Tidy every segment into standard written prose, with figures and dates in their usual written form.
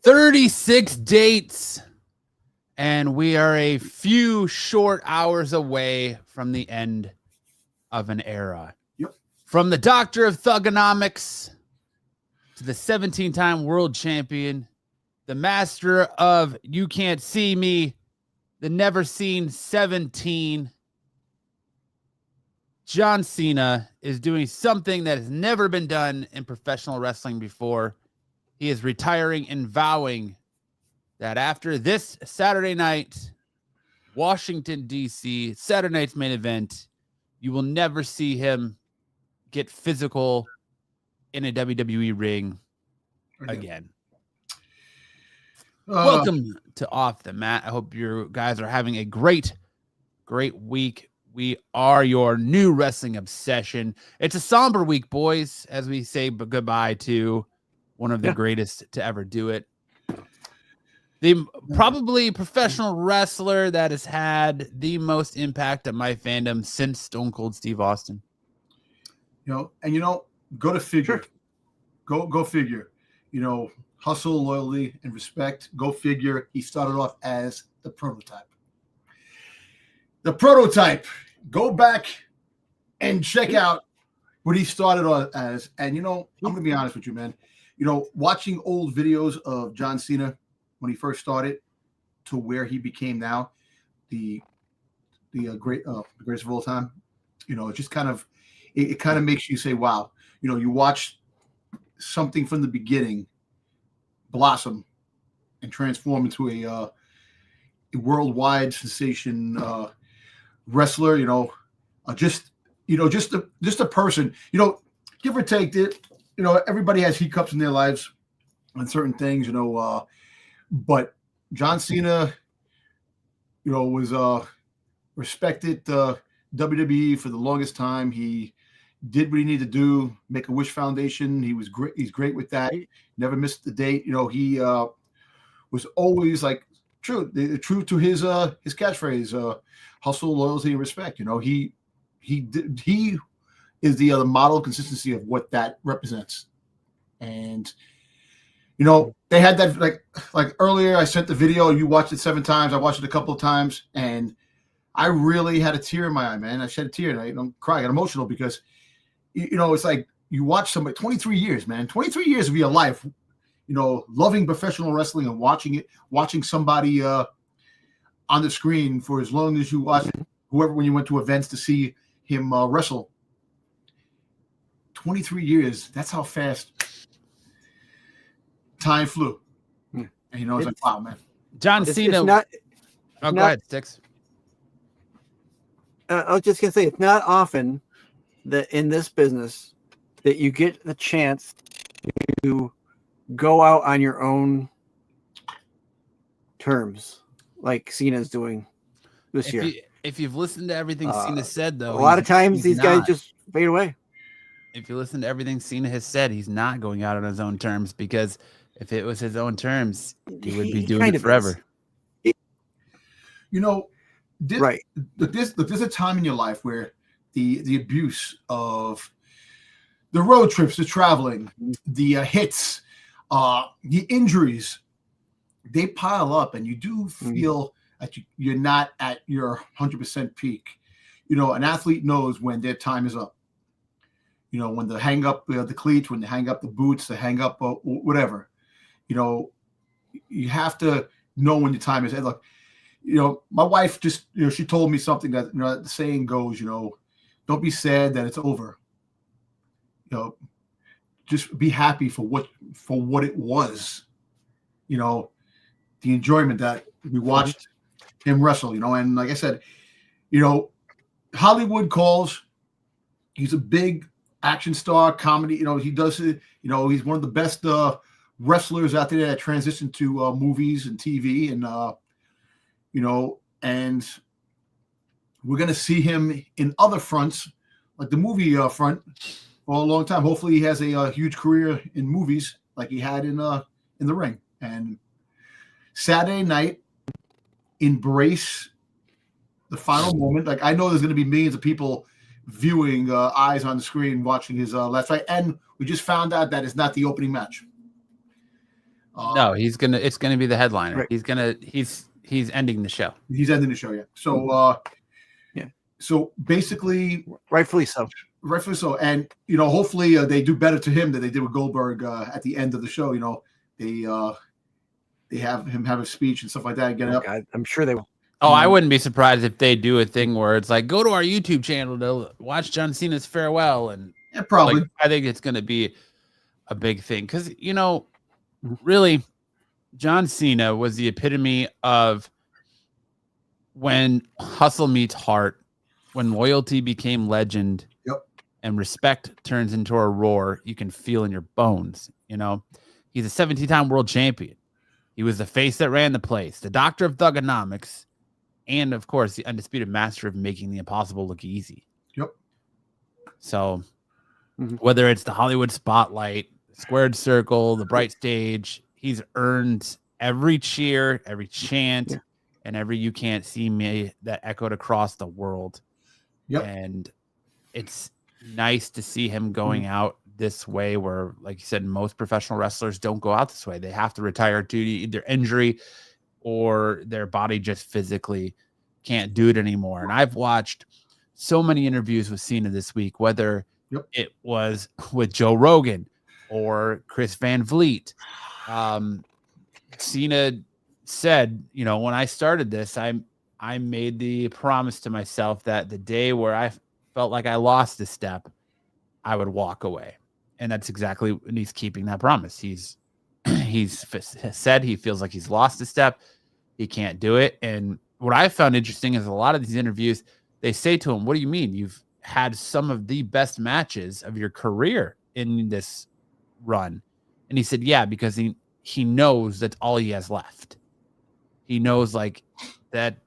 36 dates, and we are a few short hours away from the end of an era. Yep. From the doctor of thugonomics to the 17-time world champion, the master of you can't see me, the never seen 17, John Cena is doing something that has never been done in professional wrestling before. He is retiring and vowing that after this Saturday night, Washington, D.C., Saturday night's main event, you will never see him get physical in a WWE ring again. Welcome to Off the Mat. I hope you guys are having a great week. We are your new wrestling obsession. It's a somber week, boys, as we say goodbye to one of the greatest to ever do it. The probably professional wrestler that has had the most impact on my fandom since Stone Cold Steve Austin. Go to figure. Sure. Go figure. Hustle, loyalty, and respect. Go figure. He started off as the prototype. Go back and check out what he started on as. And, I'm going to be honest with you, man. Watching old videos of John Cena when he first started to where he became now, the greatest of all time, it just kind of makes you say, wow. You watch something from the beginning blossom and transform into a worldwide sensation wrestler. Just a person. Give or take it. Everybody has hiccups in their lives on certain things. But John Cena, was respected WWE for the longest time. He did what he needed to do, make a wish foundation. He was great. He's great with that. Never missed the date. He was always true to his catchphrase, hustle, loyalty, and respect. He is the model consistency of what that represents. And they had that like earlier. I sent the video. You watched it 7 times. I watched it a couple of times, and I really had a tear in my eye, man. I shed a tear, and I don't cry. I got emotional because it's like you watch somebody 23 years, man. 23 years of your life, loving professional wrestling and watching somebody on the screen for as long as you watched whoever when you went to events to see him wrestle. 23 years. That's how fast time flew. And it's like, wow, man. John Cena. Go ahead, Sticks. I was just going to say, it's not often that in this business that you get the chance to go out on your own terms like Cena's doing this year. If you've listened to everything Cena said, though, a lot of times these guys just fade away. If you listen to everything Cena has said, he's not going out on his own terms, because if it was his own terms, he would be doing it forever. Right. There's a time in your life where the abuse of the road trips, the traveling, the hits, the injuries, they pile up, and you do feel that you're not at your 100% peak. An athlete knows when their time is up. When they hang up the cleats, when they hang up the boots, they hang up whatever. You have to know when your time is. Look, my wife just, she told me something that, the saying goes, don't be sad that it's over. Just be happy for what it was. The enjoyment that we watched him wrestle, and like I said, Hollywood calls. He's a big action star, comedy. He does it. He's one of the best wrestlers out there that transitioned to movies and TV, and and we're gonna see him in other fronts, like the movie front, for a long time. Hopefully, he has a huge career in movies like he had in the ring. And Saturday night, embrace the final moment. Like, I know there's gonna be millions of people viewing eyes on the screen watching his last fight, and we just found out that it's not the opening match. No, it's gonna be the headliner. Right. He's ending the show. He's ending the show, yeah. So so basically, rightfully so. And hopefully they do better to him than they did with Goldberg at the end of the show. They have him have a speech and stuff like that. Get up. I'm sure they will. Oh, I wouldn't be surprised if they do a thing where it's like, go to our YouTube channel to watch John Cena's farewell. And probably. I think it's going to be a big thing because, really, John Cena was the epitome of when hustle meets heart, when loyalty became legend, and respect turns into a roar you can feel in your bones. He's a 17-time world champion. He was the face that ran the place, the doctor of thugonomics, and of course, the undisputed master of making the impossible look easy. Yep. So whether it's the Hollywood spotlight, squared circle, the bright stage, he's earned every cheer, every chant, and every "you can't see me" that echoed across the world. Yep. And it's nice to see him going out this way where, like you said, most professional wrestlers don't go out this way. They have to retire due to either injury or their body just physically can't do it anymore. And I've watched so many interviews with Cena this week, whether it was with Joe Rogan or Chris Van Vliet. Cena said, when I started this, I made the promise to myself that the day where I felt like I lost a step, I would walk away. And that's exactly when he's keeping that promise. He's said he feels like he's lost a step. He can't do it. And what I found interesting is a lot of these interviews, they say to him, what do you mean? You've had some of the best matches of your career in this run. And he said, yeah, because he knows that's all he has left. He knows that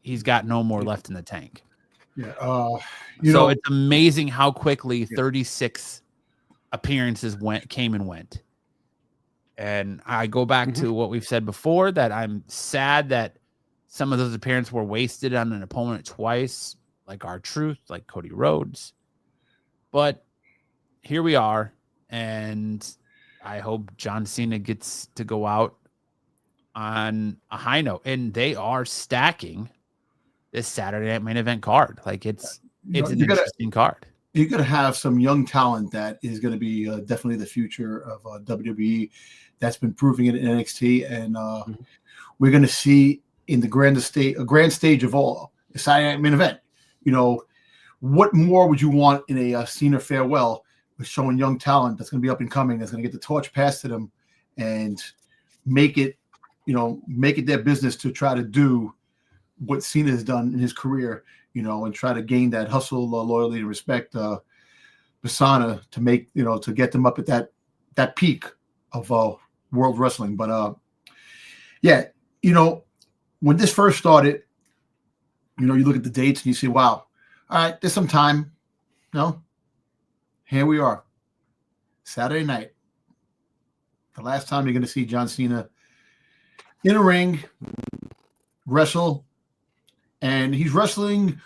he's got no more left in the tank. Yeah. So it's amazing how quickly 36 appearances came and went. And I go back to what we've said before, that I'm sad that some of those appearances were wasted on an opponent twice, like R-Truth, like Cody Rhodes. But here we are, and I hope John Cena gets to go out on a high note. And they are stacking this Saturday night main event card. It's an interesting card. You're going to have some young talent that is going to be definitely the future of WWE. That's been proving it in NXT, and we're going to see in the grand stage of all, the Saturday night main event. What more would you want in a Cena farewell with showing young talent that's going to be up and coming, that's going to get the torch passed to them, and make it their business to try to do what Cena has done in his career, and try to gain that hustle, loyalty, and respect persona to make, to get them up at that peak of world wrestling. But when this first started, you look at the dates and you say, wow, all right, there's some time. Here we are, Saturday night. The last time you're going to see John Cena in a ring, wrestle. And he's wrestling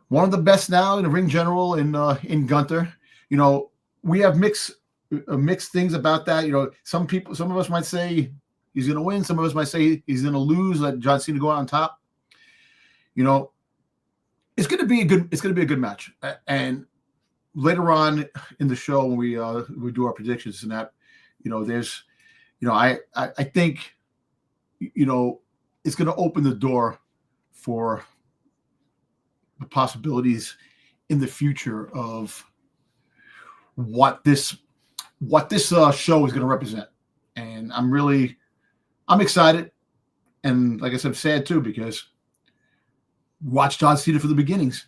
one of the best now in the ring general in Gunther. We have mixed things about that. Some of us might say he's going to win. Some of us might say he's going to lose. Let John Cena go out on top. It's going to be a good match. And later on in the show, when we do our predictions and that, there's, I think, it's going to open the door for the possibilities in the future of what this show is going to represent. And I'm excited. And like I said, I'm sad too, because watch John Cena from the beginnings,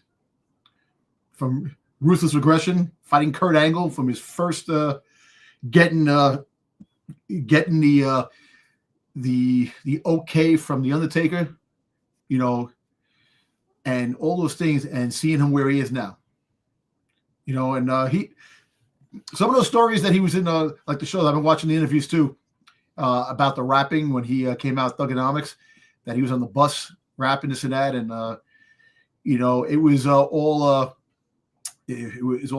from Ruthless Aggression, fighting Kurt Angle, from his first getting the okay from the Undertaker, and all those things, and seeing him where he is now, and some of those stories that he was in, like the shows, I've been watching the interviews too, about the rapping when he came out Thugonomics, that he was on the bus rapping this and that, and it was all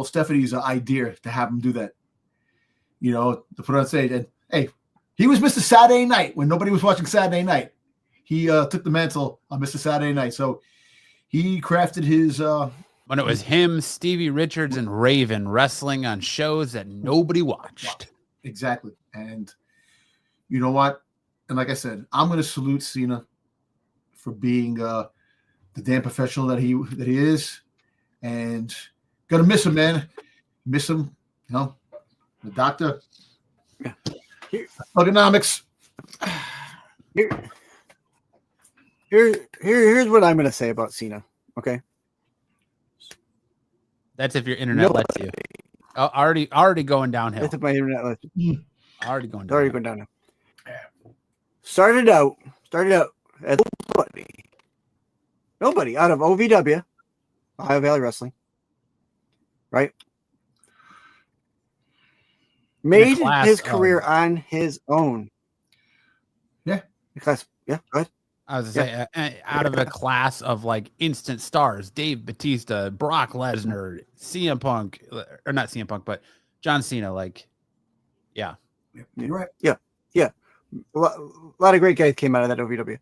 Stephanie's idea to have him do that, to put on stage. And hey, He was Mr. Saturday Night when nobody was watching Saturday Night. He took the mantle on Mr. Saturday Night. So he crafted his. When it was him, Stevie Richards, and Raven wrestling on shows that nobody watched. Exactly. And you know what? And like I said, I'm going to salute Cena for being the damn professional that he is. And going to miss him, man. Miss him. You know, the doctor. Yeah. Ergonomics. Here's what I'm going to say about Cena. Okay. That's if your internet lets you. Oh, already going downhill. That's if my internet lets you. Already going downhill. Already going downhill. Started out as nobody out of OVW, Ohio Valley Wrestling, right? Made his career on his own. Yeah. Because, yeah, go ahead. I was going to say, out of a class of like instant stars, Dave Bautista, Brock Lesnar, CM Punk, or not CM Punk, but John Cena, like, yeah. You're right. Yeah. A lot of great guys came out of that OVW.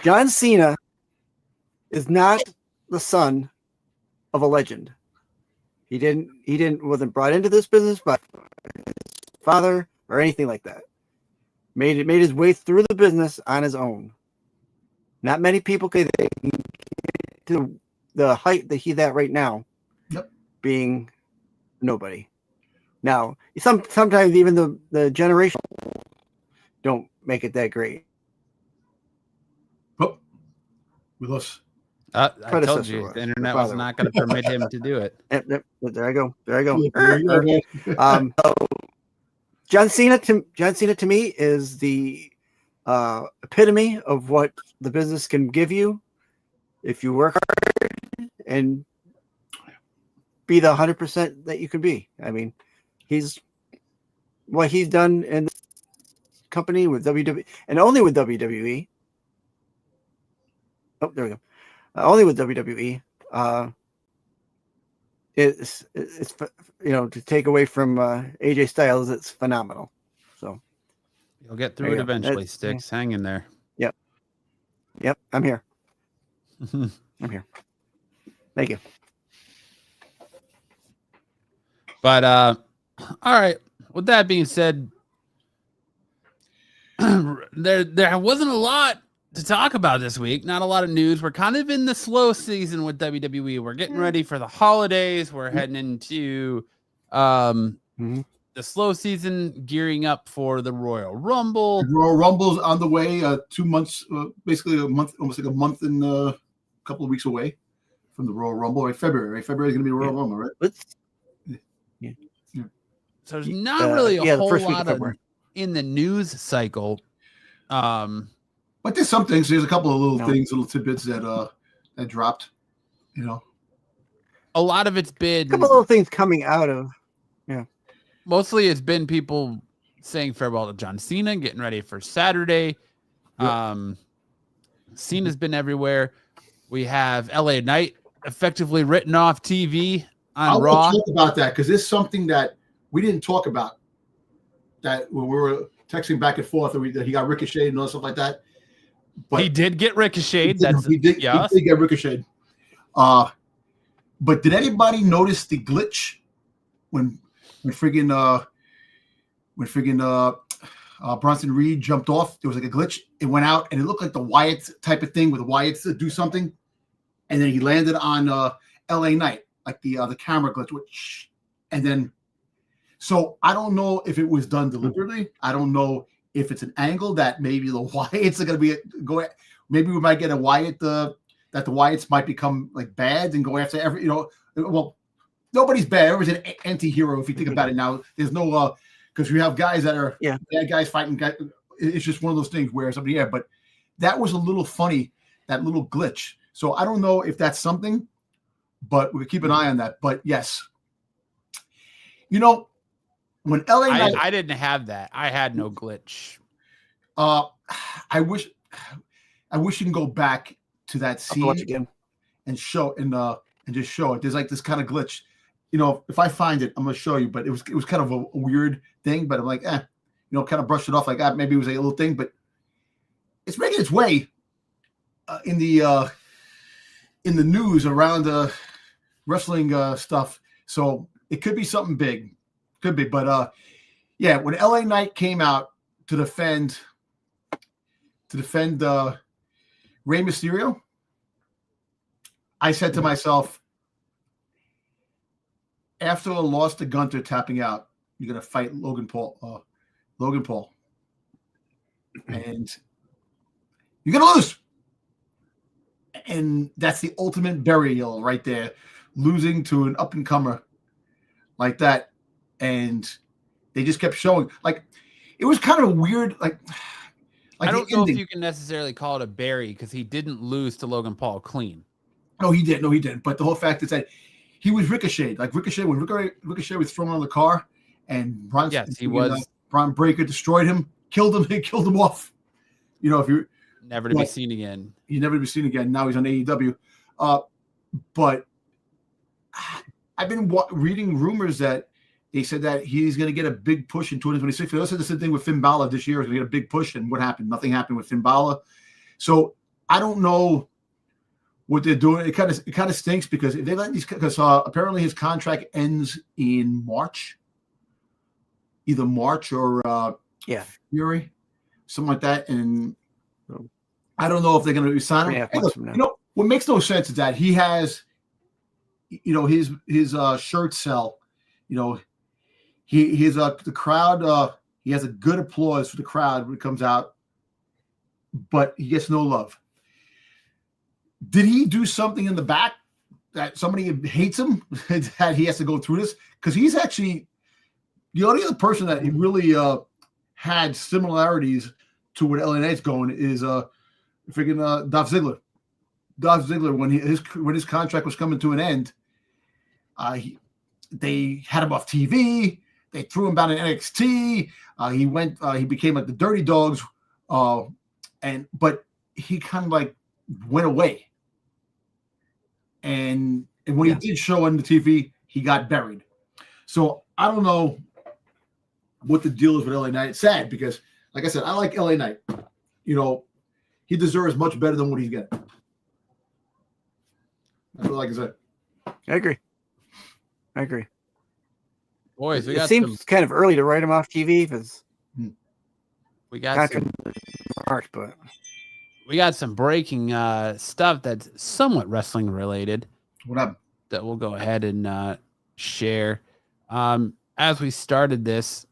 John Cena is not the son of a legend. He wasn't brought into this business by his father or anything like that. Made his way through the business on his own. Not many people can get to the height that he's at right now. Yep. Being nobody. Now, sometimes even the generation don't make it that great. Oh, we lost. I told you the internet was not going to permit him to do it. Yep, there I go. John Cena to me is the epitome of what the business can give you if you work hard and be the 100% that you can be. I mean, what he's done in the company with WWE and only with WWE. Oh, there we go. Only with WWE. It's to take away from AJ Styles, it's phenomenal. So you'll get through it eventually. Sticks, hang in there. Yep, I'm here. I'm here. Thank you. But all right. With that being said, there wasn't a lot to talk about this week. Not a lot of news. We're kind of in the slow season with WWE. We're getting ready for the holidays. We're heading into the slow season, gearing up for the Royal Rumble. The Royal Rumble's on the way. 2 months, basically a month, almost like a month and a couple of weeks away from the Royal Rumble. Right, February. Right, February is going to be Royal Rumble, right? So there's not really a whole lot of in the news cycle. But there's some things. There's a couple of little tidbits that dropped. A lot of it's been a couple of little things coming out of. Yeah. Mostly it's been people saying farewell to John Cena, getting ready for Saturday. Yep. Cena's been everywhere. We have LA Knight effectively written off TV on Raw. I'll talk about that because it's something that we didn't talk about. That when we were texting back and forth, that he got ricocheted and all stuff like that. But he did get ricocheted. He did get ricocheted. But did anybody notice the glitch when Bronson Reed jumped off? There was like a glitch. It went out and it looked like the Wyatt type of thing with the Wyatts to do something, and then he landed on LA Knight, like the camera glitch. And then, so I don't know if it was done deliberately. I don't know if it's an angle that maybe the Wyatts are going to be going. Maybe we might get a Wyatt that the Wyatts might become like bad and go after every. Well, nobody's bad. Everybody's an anti-hero if you think about it now. There's no because we have guys that are bad guys fighting guys. It's just one of those things where somebody but that was a little funny, that little glitch. So I don't know if that's something, but we'll keep an eye on that. But yes, when LA Knight, I didn't have that. I had no glitch. I wish you can go back to that scene again and show and just show it. There's like this kind of glitch. If I find it, I'm gonna show you. But it was kind of a weird thing. But I'm like, kind of brushed it off like that. Maybe it was a little thing, but it's making its way in the news around wrestling stuff. So it could be something big, could be. But yeah, when LA Knight came out to defend Rey Mysterio, I said to myself, after a loss to Gunther tapping out, you're gonna fight Logan Paul, and you're gonna lose. And that's the ultimate burial right there, losing to an up and comer like that. And they just kept showing, like, it was kind of weird. Like I don't know if you can necessarily call it a bury because he didn't lose to Logan Paul clean. No, he didn't. But the whole fact is that he was ricocheted. Like when Ricochet was thrown on the car, and Braun Breaker destroyed him, killed him off. If you never to be seen again. He's never to be seen again. Now he's on AEW. But I've been reading rumors that they said that he's going to get a big push in 2026. They also said the same thing with Finn Balor this year. He's going to get a big push. And what happened? Nothing happened with Finn Balor. So I don't know what they're doing. It kind of stinks because if they let these, because apparently his contract ends in March, either March or February, something like that. And I don't know if they're going to sign him. Hey, look, what makes no sense is that he has, his shirt sell. He's the crowd. He has a good applause for the crowd when it comes out, but he gets no love. Did he do something in the back that somebody hates him that he has to go through this? Because he's actually the only other person that he really had similarities to what LA Knight's going is freaking Dolph Ziggler. Dolph Ziggler, when his contract was coming to an end, they had him off TV. They threw him down in NXT. He became like the Dirty Dogs, but he kind of like went away. And when he did show on the TV, he got buried. So I don't know what the deal is with LA Knight. It's sad because, like I said, I like LA Knight. He deserves much better than what he's getting. That's all I can say. I agree. Boys, it seems kind of early to write him off TV because we got we got some breaking stuff that's somewhat wrestling related. What happened? That we'll go ahead and share. As we started this,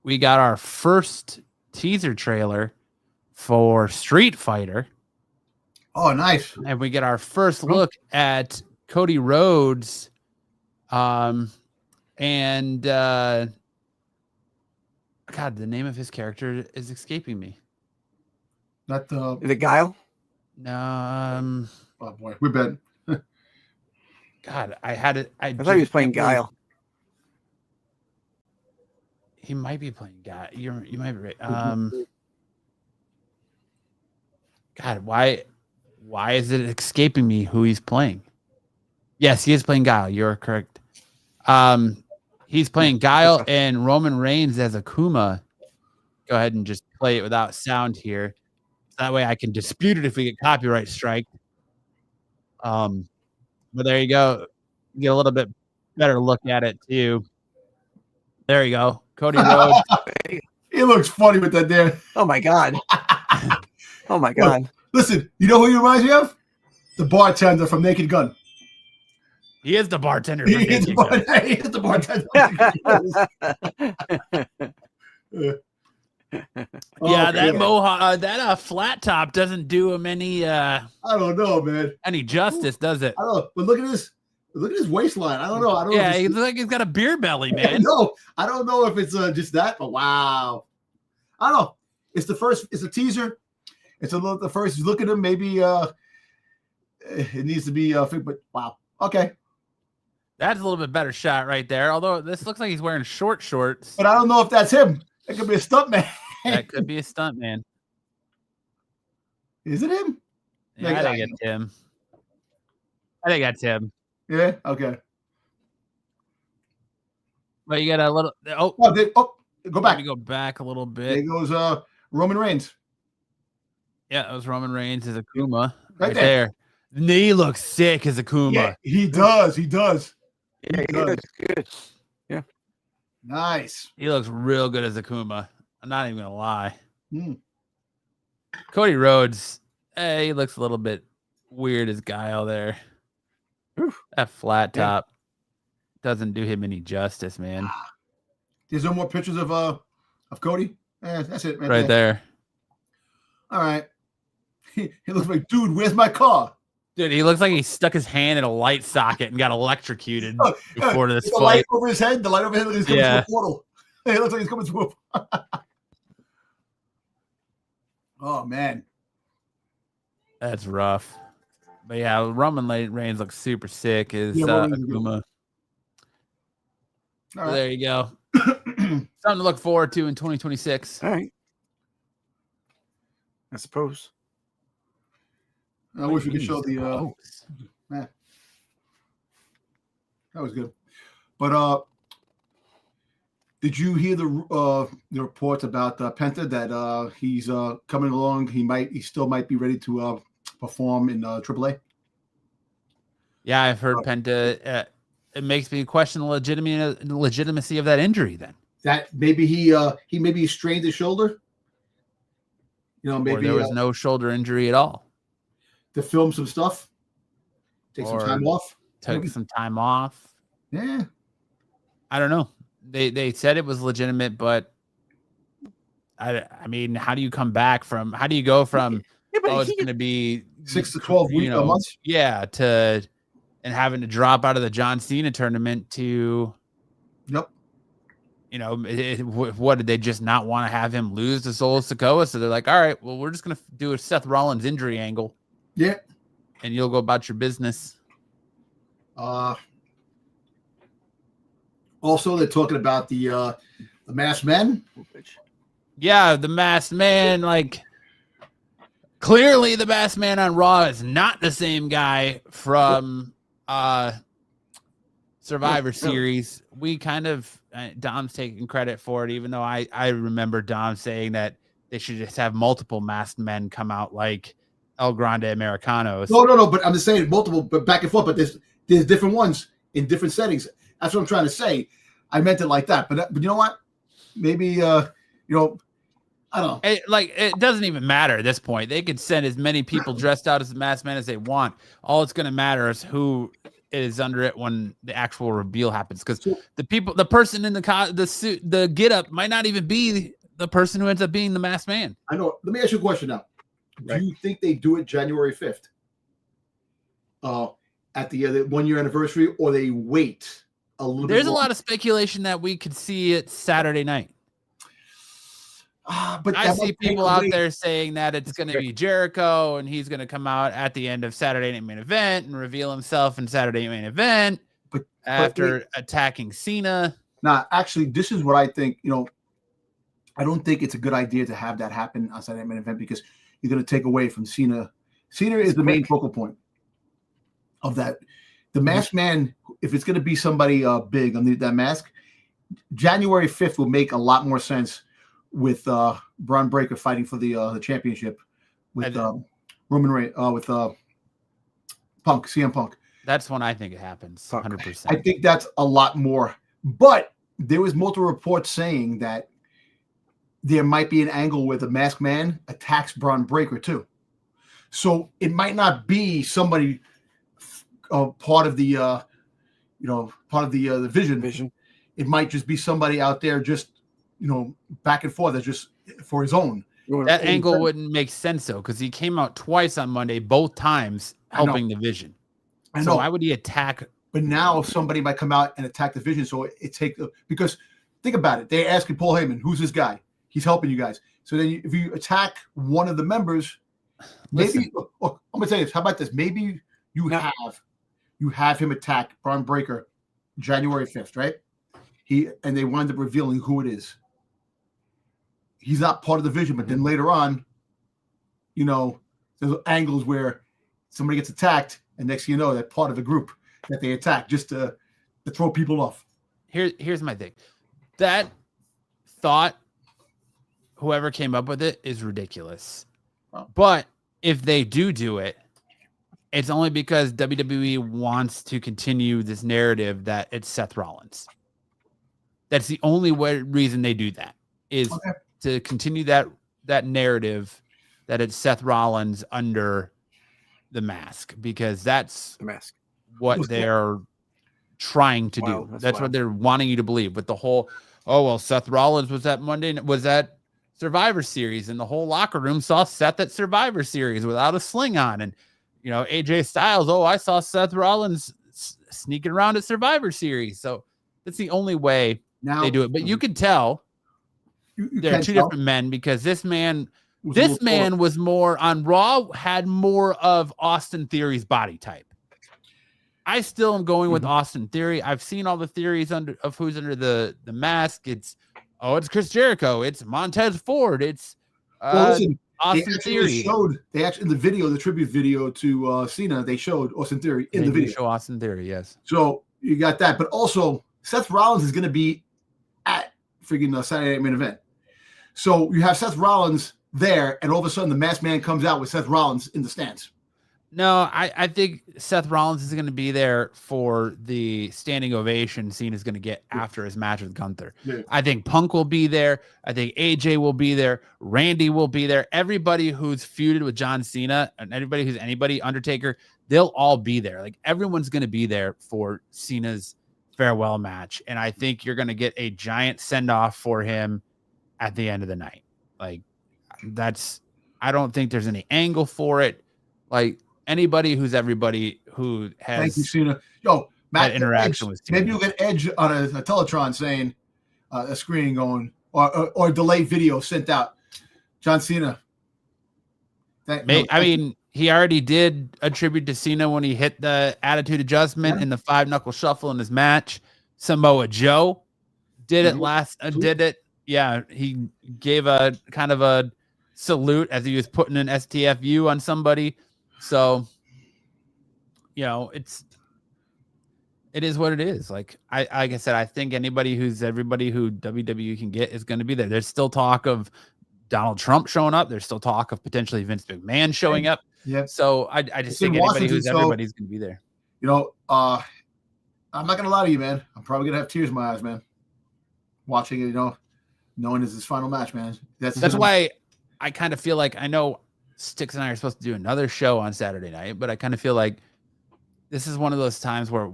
we got our first teaser trailer for Street Fighter. Oh, nice. And we get our first look at Cody Rhodes. God, the name of his character is escaping me. Not the Guile? No. Oh boy, we're bad. God, I had it. I thought he was playing Guile. He might be playing Guile. You might be right. God, why is it escaping me who he's playing? Yes, he is playing Guile. You're correct. He's playing Guile and Roman Reigns as Akuma. Go ahead and just play it without sound here. That way I can dispute it if we get copyright strike. But there you go. Get a little bit better look at it too. There you go. Cody Rhodes. He looks funny with that there. Oh my God. Oh my God. Look, listen, you know who he reminds me of? The bartender from Naked Gun. He is the bartender. He is the bartender. Yeah, that mohawk, that flat top doesn't do him any. I don't know, man. Any justice, does it? I don't know, but look at his waistline. I don't know. Yeah, he looks like he's got a beer belly, man. No, I don't know if it's just that, but wow. I don't know. It's the first. It's a teaser. It's the first look at him. Maybe it needs to be. But wow. Okay. That's a little bit better shot right there. Although this looks like he's wearing short shorts. But I don't know if that's him. It could be a stuntman. That could be a stuntman. Is it him? Yeah, I think it's him. I think that's him. Yeah. Okay. But you got a little. Go back. Let me go back a little There bit. goes Roman Reigns. Yeah, that was Roman Reigns as Akuma Right right there. Knee looks sick as Akuma. Yeah, he does. He does. Yeah, He does. good. Yeah. Nice. He looks real good as Akuma. I'm not even gonna lie. Hmm. Cody Rhodes, he looks a little bit weird as Guile there. Oof. That flat Yeah. top doesn't do him any justice, man. There's no more pictures of Cody. That's it Right there. All right. He looks like, dude, where's my car? Dude, he looks like he stuck his hand in a light socket and got electrocuted before this the fight. light over his head. The light over his head. He's coming to a portal. It looks like he's coming to a. Oh man, that's rough. But yeah, Roman Reigns looks super sick. Is Akuma? All right. So there you go. Something to look forward to in 2026. All right. I suppose. I wish we could show the. That was good. But did you hear the reports about Penta that he's coming along? He still might be ready to perform in AAA. Yeah, I've heard Penta. It makes me question the legitimacy of that injury. Then that maybe he strained his shoulder. You know, maybe or there was no shoulder injury at all. To film some stuff, take some time off. Took some time off. Yeah, I don't know. They said it was legitimate, but I mean, how do you come back from? How do you go from? It's going to be 6 to 12 months. Yeah, and having to drop out of the John Cena tournament to. Yep. You know, what did they just not want to have him lose to Solo Sikoa? So they're like, all right, well, we're just going to do a Seth Rollins injury angle. Yeah. And you'll go about your business. Also, they're talking about the masked men. Yeah, the masked man. Like, clearly, the masked man on Raw is not the same guy from Survivor Series. We kind of Dom's taking credit for it, even though I remember Dom saying that they should just have multiple masked men come out like El Grande Americanos. No. But I'm just saying multiple, but back and forth. But there's different ones in different settings. That's what I'm trying to say. I meant it like that. But you know what? Maybe I don't know. It doesn't even matter at this point. They could send as many people dressed out as the masked man as they want. All it's going to matter is who is under it when the actual reveal happens. Because the person in the suit, the get up might not even be the person who ends up being the masked man. I know. Let me ask you a question now. Right. Do you think they do it January 5th? At the 1 year anniversary, or they wait a little bit? There's a lot of speculation that we could see it Saturday night. But I see people out there saying that it's going to be Jericho and he's going to come out at the end of Saturday Night Main Event and reveal himself in Saturday Main Event after attacking Cena. Nah, actually, this is what I think. I don't think it's a good idea to have that happen on Saturday Night Main Event because you're going to take away from Cena. Cena is the main focal point of that. The masked man, if it's going to be somebody big underneath that mask, January 5th will make a lot more sense with Braun Breaker fighting for the championship with Roman Reigns, with Punk, CM Punk. That's when I think it happens, 100%. I think that's a lot more. But there was multiple reports saying that there might be an angle where the masked man attacks Braun Breaker too. So it might not be somebody part of the Vision. It might just be somebody out there just back and forth. That's just for his own. That angle wouldn't make sense though, because he came out twice on Monday, both times helping the Vision. I know. So why would he attack? But now somebody might come out and attack the Vision. So because think about it. They're asking Paul Heyman, who's this guy? He's helping you guys. So then if you attack one of the members, maybe I'm gonna tell you this. How about this? Maybe you have him attack Braun Breaker January 5th, right? And they wind up revealing who it is. He's not part of the Vision, but then later on, there's angles where somebody gets attacked, and next thing you know, they're part of the group that they attack just to throw people off. Here's my thing. That thought whoever came up with it is ridiculous. Wow. But if they do it, it's only because WWE wants to continue this narrative that it's Seth Rollins. That's the only reason they do that, is to continue that narrative that it's Seth Rollins under the mask, because that's The mask. what they're trying to do. That's what they're wanting you to believe with the whole, oh, well, Seth Rollins was at Survivor Series, and the whole locker room saw Seth at Survivor Series without a sling on. And, you know, AJ Styles, oh, I saw Seth Rollins sneaking around at Survivor Series. So that's the only way they do it. But you could tell there are two different men, because this man was more on Raw, had more of Austin Theory's body type. I still am going with Austin Theory. I've seen all the theories of who's under the mask. It's Chris Jericho. It's Montez Ford. It's Austin Theory. They actually, in the video, the tribute video to Cena, they showed Austin Theory in the video. Show Austin Theory, yes. So you got that, but also Seth Rollins is going to be at freaking Saturday Night Main Event. So you have Seth Rollins there, and all of a sudden the masked man comes out with Seth Rollins in the stands. No, I think Seth Rollins is going to be there for the standing ovation Cena's going to get after his match with Gunther. Yeah. I think Punk will be there. I think AJ will be there. Randy will be there. Everybody who's feuded with John Cena and anybody, Undertaker, they'll all be there. Like, everyone's going to be there for Cena's farewell match. And I think you're going to get a giant send-off for him at the end of the night. Like, I don't think there's any angle for it. Like, anybody who has thank you, Cena. Yo, Matt, interaction with Cena. Maybe you'll get Edge on a Teletron saying a screen going or delayed video sent out. John Cena. I mean, he already did a tribute to Cena when he hit the attitude adjustment in the 5-knuckle shuffle in his match. Samoa Joe did it. Yeah, he gave a kind of a salute as he was putting an STFU on somebody. So, you know, it is what it is. Like I said, I think everybody who WWE can get is going to be there. There's still talk of Donald Trump showing up. There's still talk of potentially Vince McMahon showing up. Yeah. So I just think everybody's going to be there. You know, I'm not going to lie to you, man. I'm probably going to have tears in my eyes, man. Watching it, you know, knowing it's his final match, man. That's why I kind of feel like, I know Sticks and I are supposed to do another show on Saturday night, but I kind of feel like this is one of those times where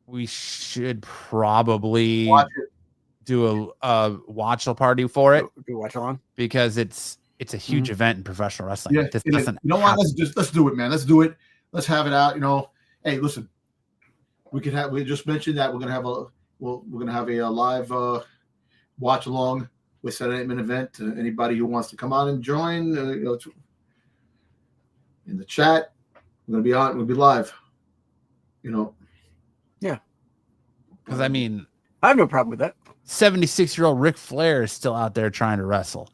we should probably do a watch party for it. Do watch along, because it's a huge event in professional wrestling. Yeah, this doesn't. You know what? Let's do it, man. Let's do it. Let's have it out. You know, hey, listen, we just mentioned that we're gonna have a live watch along with Saturday Night Main Event. Anybody who wants to come on and join, you know, in the chat, we're gonna be on. We'll be live. You know. Yeah. Because I mean, I have no problem with that. 76-year-old Ric Flair is still out there trying to wrestle.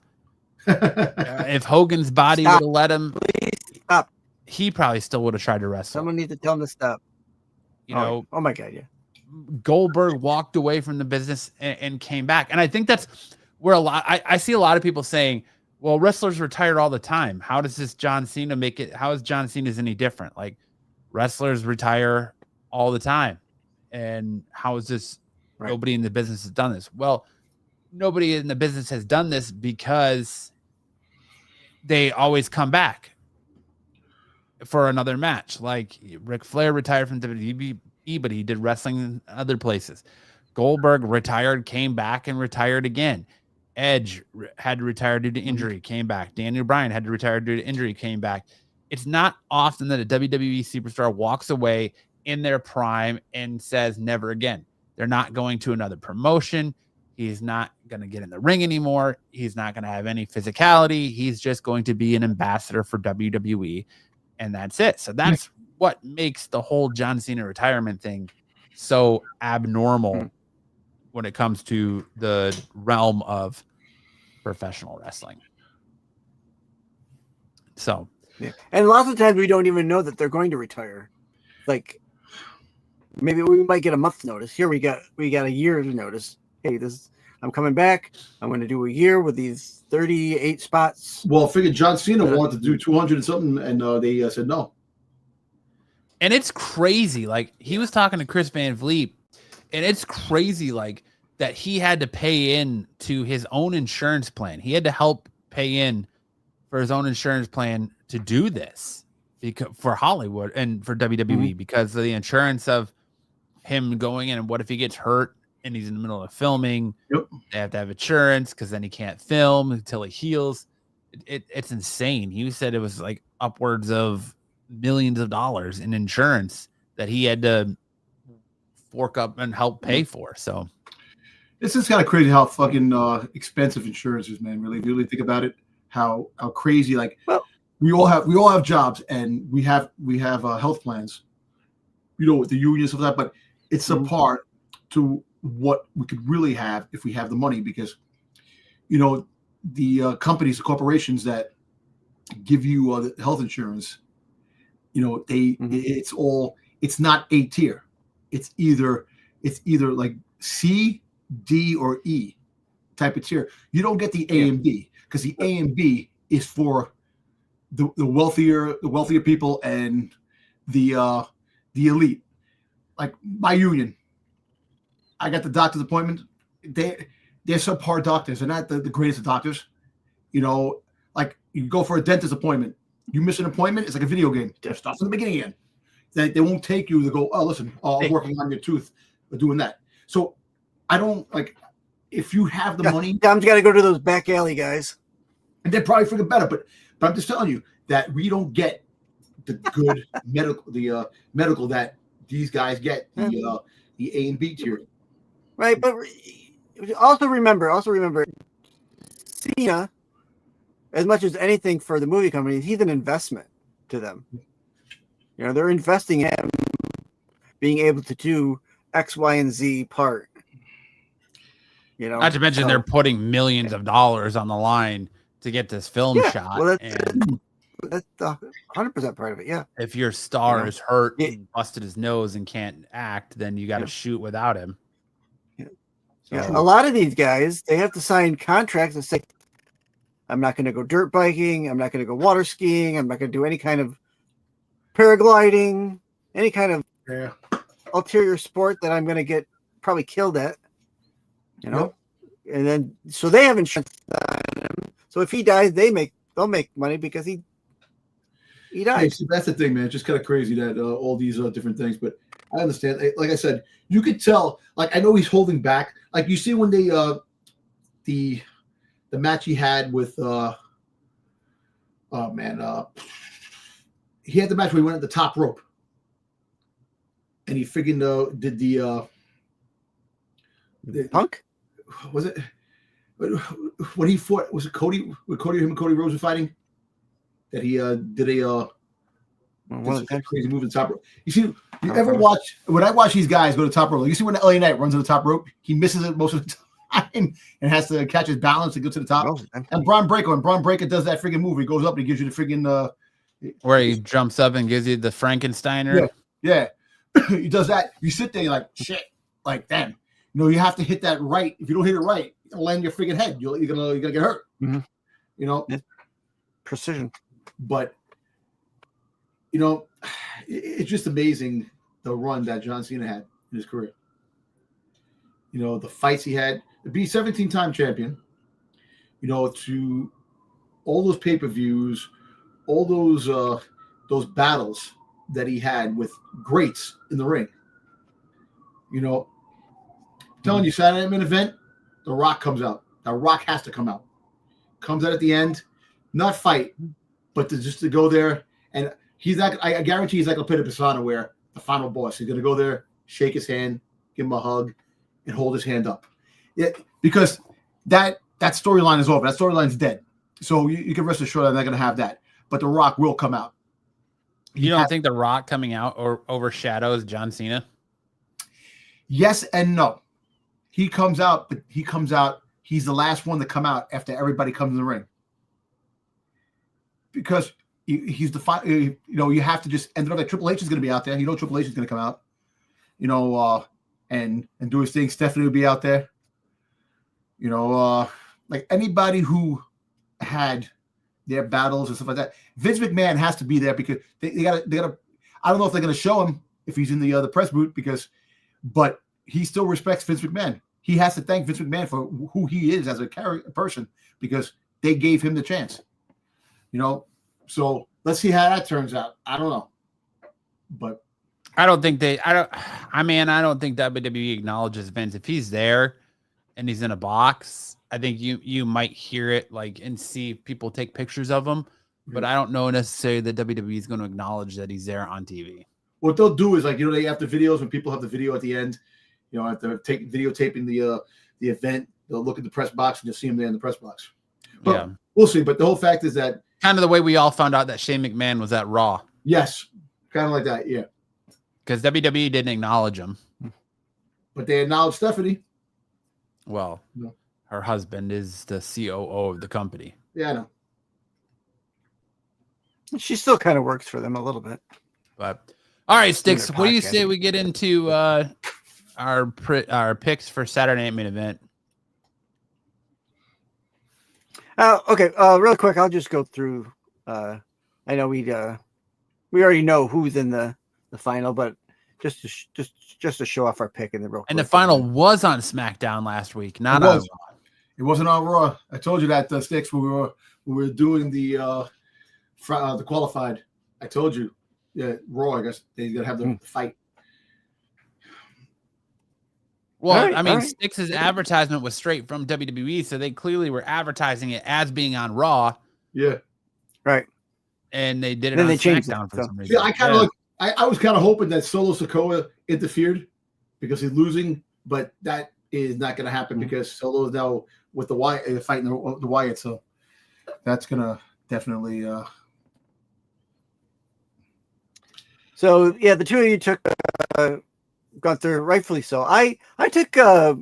If Hogan's body would have let him, please stop. He probably still would have tried to wrestle. Someone needs to tell him to stop. You know. Oh my God, yeah. Goldberg walked away from the business and came back, and I think that's where I see a lot of people saying, well, wrestlers retire all the time. How does this John Cena make it? How is John Cena's any different? Like, wrestlers retire all the time. And how is this? Right. Nobody in the business has done this. Well, nobody in the business has done this because they always come back for another match. Like, Ric Flair retired from WWE, but he did wrestling in other places. Goldberg retired, came back, and retired again. Edge had to retire due to injury, came back. Daniel Bryan had to retire due to injury, came back. It's not often that a WWE superstar walks away in their prime and says never again. They're not going to another promotion. He's not going to get in the ring anymore. He's not going to have any physicality. He's just going to be an ambassador for WWE, and that's it. So that's what makes the whole John Cena retirement thing so abnormal when it comes to the realm of professional wrestling. So, yeah. And lots of times we don't even know that they're going to retire. Like, maybe we might get a month's notice. Here we got a year's notice. hey, I'm coming back. I'm going to do a year with these 38 spots. Well, I figured John Cena wanted to do 200 and something, and they said no. And it's crazy. Like, he was talking to Chris Van Vliet, and it's crazy, like, that he had to pay in to his own insurance plan. He had to help pay in for his own insurance plan to do this for Hollywood and for WWE because of the insurance of him going in. And what if he gets hurt and he's in the middle of filming? Yep. They have to have insurance because then he can't film until he heals. It's insane. He said it was like upwards of millions of dollars in insurance that he had to fork up and help pay for. So it's just kind of crazy how fucking expensive insurance is, man. Really, if you really think about it, how crazy. Like, well, we all have jobs and we have health plans, with the unions of that. But it's a part to what we could really have if we have the money, because the companies, the corporations that give you the health insurance, it's not A tier. It's either like C, D, or E type of tier. You don't get the A and B, because the A and B is for the wealthier people and the elite. Like my union, I got the doctor's appointment. They're subpar doctors. They're not the greatest of doctors. Like you go for a dentist appointment. You miss an appointment, it's like a video game. It starts in the beginning again. They won't take you to go, oh, listen, I'm working on your tooth or doing that. So I don't like, if you have the money. Tom's got to go to those back alley guys. And they're probably freaking better. But I'm just telling you that we don't get the good medical that these guys get, the A and B tier. Right, but also remember, Cena, as much as anything for the movie companies, he's an investment to them. They're investing in him being able to do X, Y, and Z part. Not to mention they're putting millions of dollars on the line to get this film shot. Well, that's 100% part of it. Yeah. If your star is hurt and busted his nose and can't act, then you got to shoot without him. Yeah. So, a lot of these guys, they have to sign contracts that say, I'm not going to go dirt biking. I'm not going to go water skiing. I'm not going to do any kind of paragliding, any kind of ulterior sport that I'm going to get probably killed at, and then, so they have insurance on him. So if he dies, they'll make money because he died. Hey, so that's the thing, man. It's just kind of crazy that all these different things, but I understand. Like I said, you could tell, like, I know he's holding back. Like you see when they, the match he had with, he had the match where he went at the top rope and he friggin' did the Punk? Was it when he fought? Was it Cody? With Cody, him and Cody Rhodes were fighting. That he did a crazy move at the top rope. You see, you ever watch? When I watch these guys go to the top rope, like you see when the LA Knight runs to the top rope, he misses it most of the time and has to catch his balance and go to the top. And Braun Breaker, when Braun Breaker does that friggin' move, he goes up and he gives you the friggin' where he jumps up and gives you the Frankensteiner. Yeah. He does that. You sit there, you're like, shit, like damn. You have to hit that right. If you don't hit it right, it'll land your freaking head. You're gonna get hurt. Mm-hmm. Precision. But it's just amazing the run that John Cena had in his career. The fights he had, to be 17-time champion. To all those pay-per-views, all those battles that he had with greats in the ring. Telling you, Saturday Night Main Event, The Rock comes out. The Rock has to come out. Comes out at the end, not fight, but just to go there. And he's not. I guarantee he's like a pit of persona where the final boss. He's gonna go there, shake his hand, give him a hug, and hold his hand up. Yeah, because that storyline is over. That storyline's dead. So you can rest assured I'm not gonna have that. But The Rock will come out. You don't think The Rock coming out or overshadows John Cena? Yes and no. He comes out, but he's the last one to come out after everybody comes in the ring. Because he's the you have to just end it up like Triple H is going to be out there. Triple H is going to come out, and do his thing. Stephanie will be out there. You know, like anybody who had their battles and stuff like that, Vince McMahon has to be there because they gotta. I don't know if they're gonna show him if he's in the press booth but he still respects Vince McMahon. He has to thank Vince McMahon for who he is as a person because they gave him the chance. You know, so let's see how that turns out. I don't know, but I don't think WWE acknowledges Vince. If he's there and he's in a box, I think you might hear it like and see people take pictures of him, but I don't know necessarily that WWE is going to acknowledge that he's there on TV. What they'll do is like, you know, they have the videos when people have the video at the end, you know, after videotaping the event, they'll look at the press box and you'll see him there in the press box. But yeah, we'll see. But the whole fact is that kind of the way we all found out that Shane McMahon was at Raw. Yes, kind of like that. Yeah, because WWE didn't acknowledge him, but they acknowledged Stephanie. Well, no. Her husband is the COO of the company. Yeah, I know. She still kind of works for them a little bit. But all right, Sticks, what do you say we get into our picks for Saturday Night Main Event? Okay, real quick, I'll just go through. I know we already know who's in the final, but just to show off our pick in the real quick. And the final was on SmackDown last week, not on Raw. It wasn't on Raw. I told you that, Sticks, when we were doing the qualified. I told you, yeah, Raw. I guess they're gonna have the fight. Well, I mean, Sticks' advertisement was straight from WWE, so they clearly were advertising it as being on Raw. Yeah, right. And they did it then on they SmackDown for some reason. See, I was kind of hoping that Solo Sikoa interfered because he's losing, but that is not going to happen because Solo is now with the Wyatt fighting the Wyatt, so that's going to definitely. So yeah, the two of you took Gunther, rightfully so. I took LA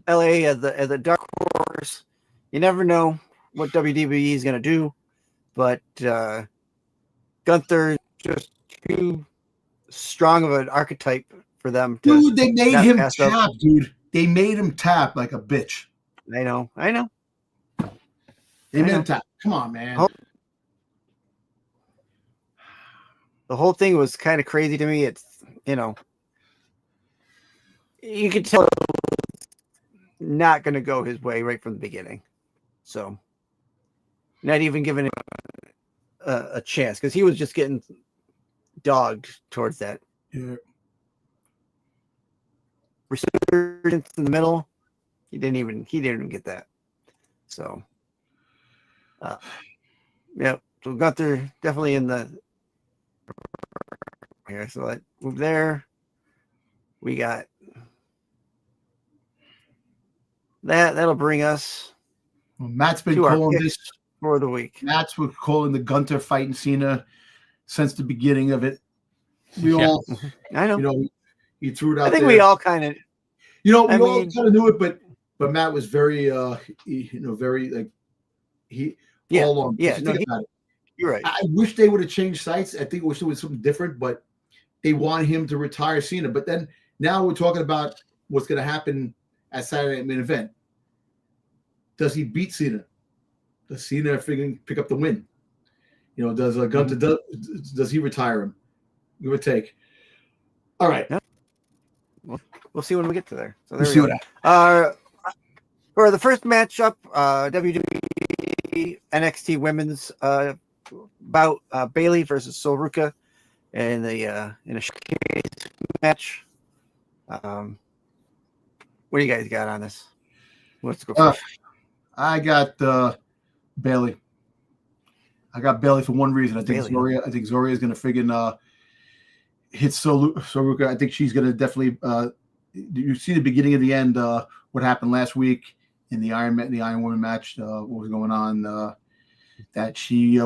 as the dark horse. You never know what WWE is going to do, but Gunther is just too strong of an archetype for them. Dude, they made him tap, dude. They made him tap like a bitch. I know. They made him tap. Come on, man. The whole thing was kind of crazy to me. It's, you know, you could tell it's not going to go his way right from the beginning. So, not even giving him a chance because he was just getting dogged towards that. Yeah. Resurgence in the middle. He didn't even get that. So, yeah. So Gunther definitely in the here. So let's move there. We got that. That'll bring us. Well, Matt's been calling this for the week. Matt's been calling the Gunther fighting Cena since the beginning of it. We all, I know. You know, he threw it out. I think we all kind of, we all kind of knew it, but Matt was very, very like all along. Yeah, no, you're right. I wish they would have changed sites. I think wish it was something different, but they want him to retire Cena. But then now we're talking about what's going to happen at Saturday Night Main Event. Does he beat Cena? Does Cena pick up the win? You know, does Gunther does he retire him? Give or take. All right. Yeah. We'll see when we get to there. So there we'll we go. For the first matchup, WWE NXT Women's bout, Bayley versus Sol Ruca in a showcase match. What do you guys got on this? Let's go first. I got Bayley. I got Bayley for one reason. I think Zoria is going to friggin' hit Sol Ruca. I think she's going to definitely. You see the beginning of the end. What happened last week in the Iron Woman match? What was going on? That she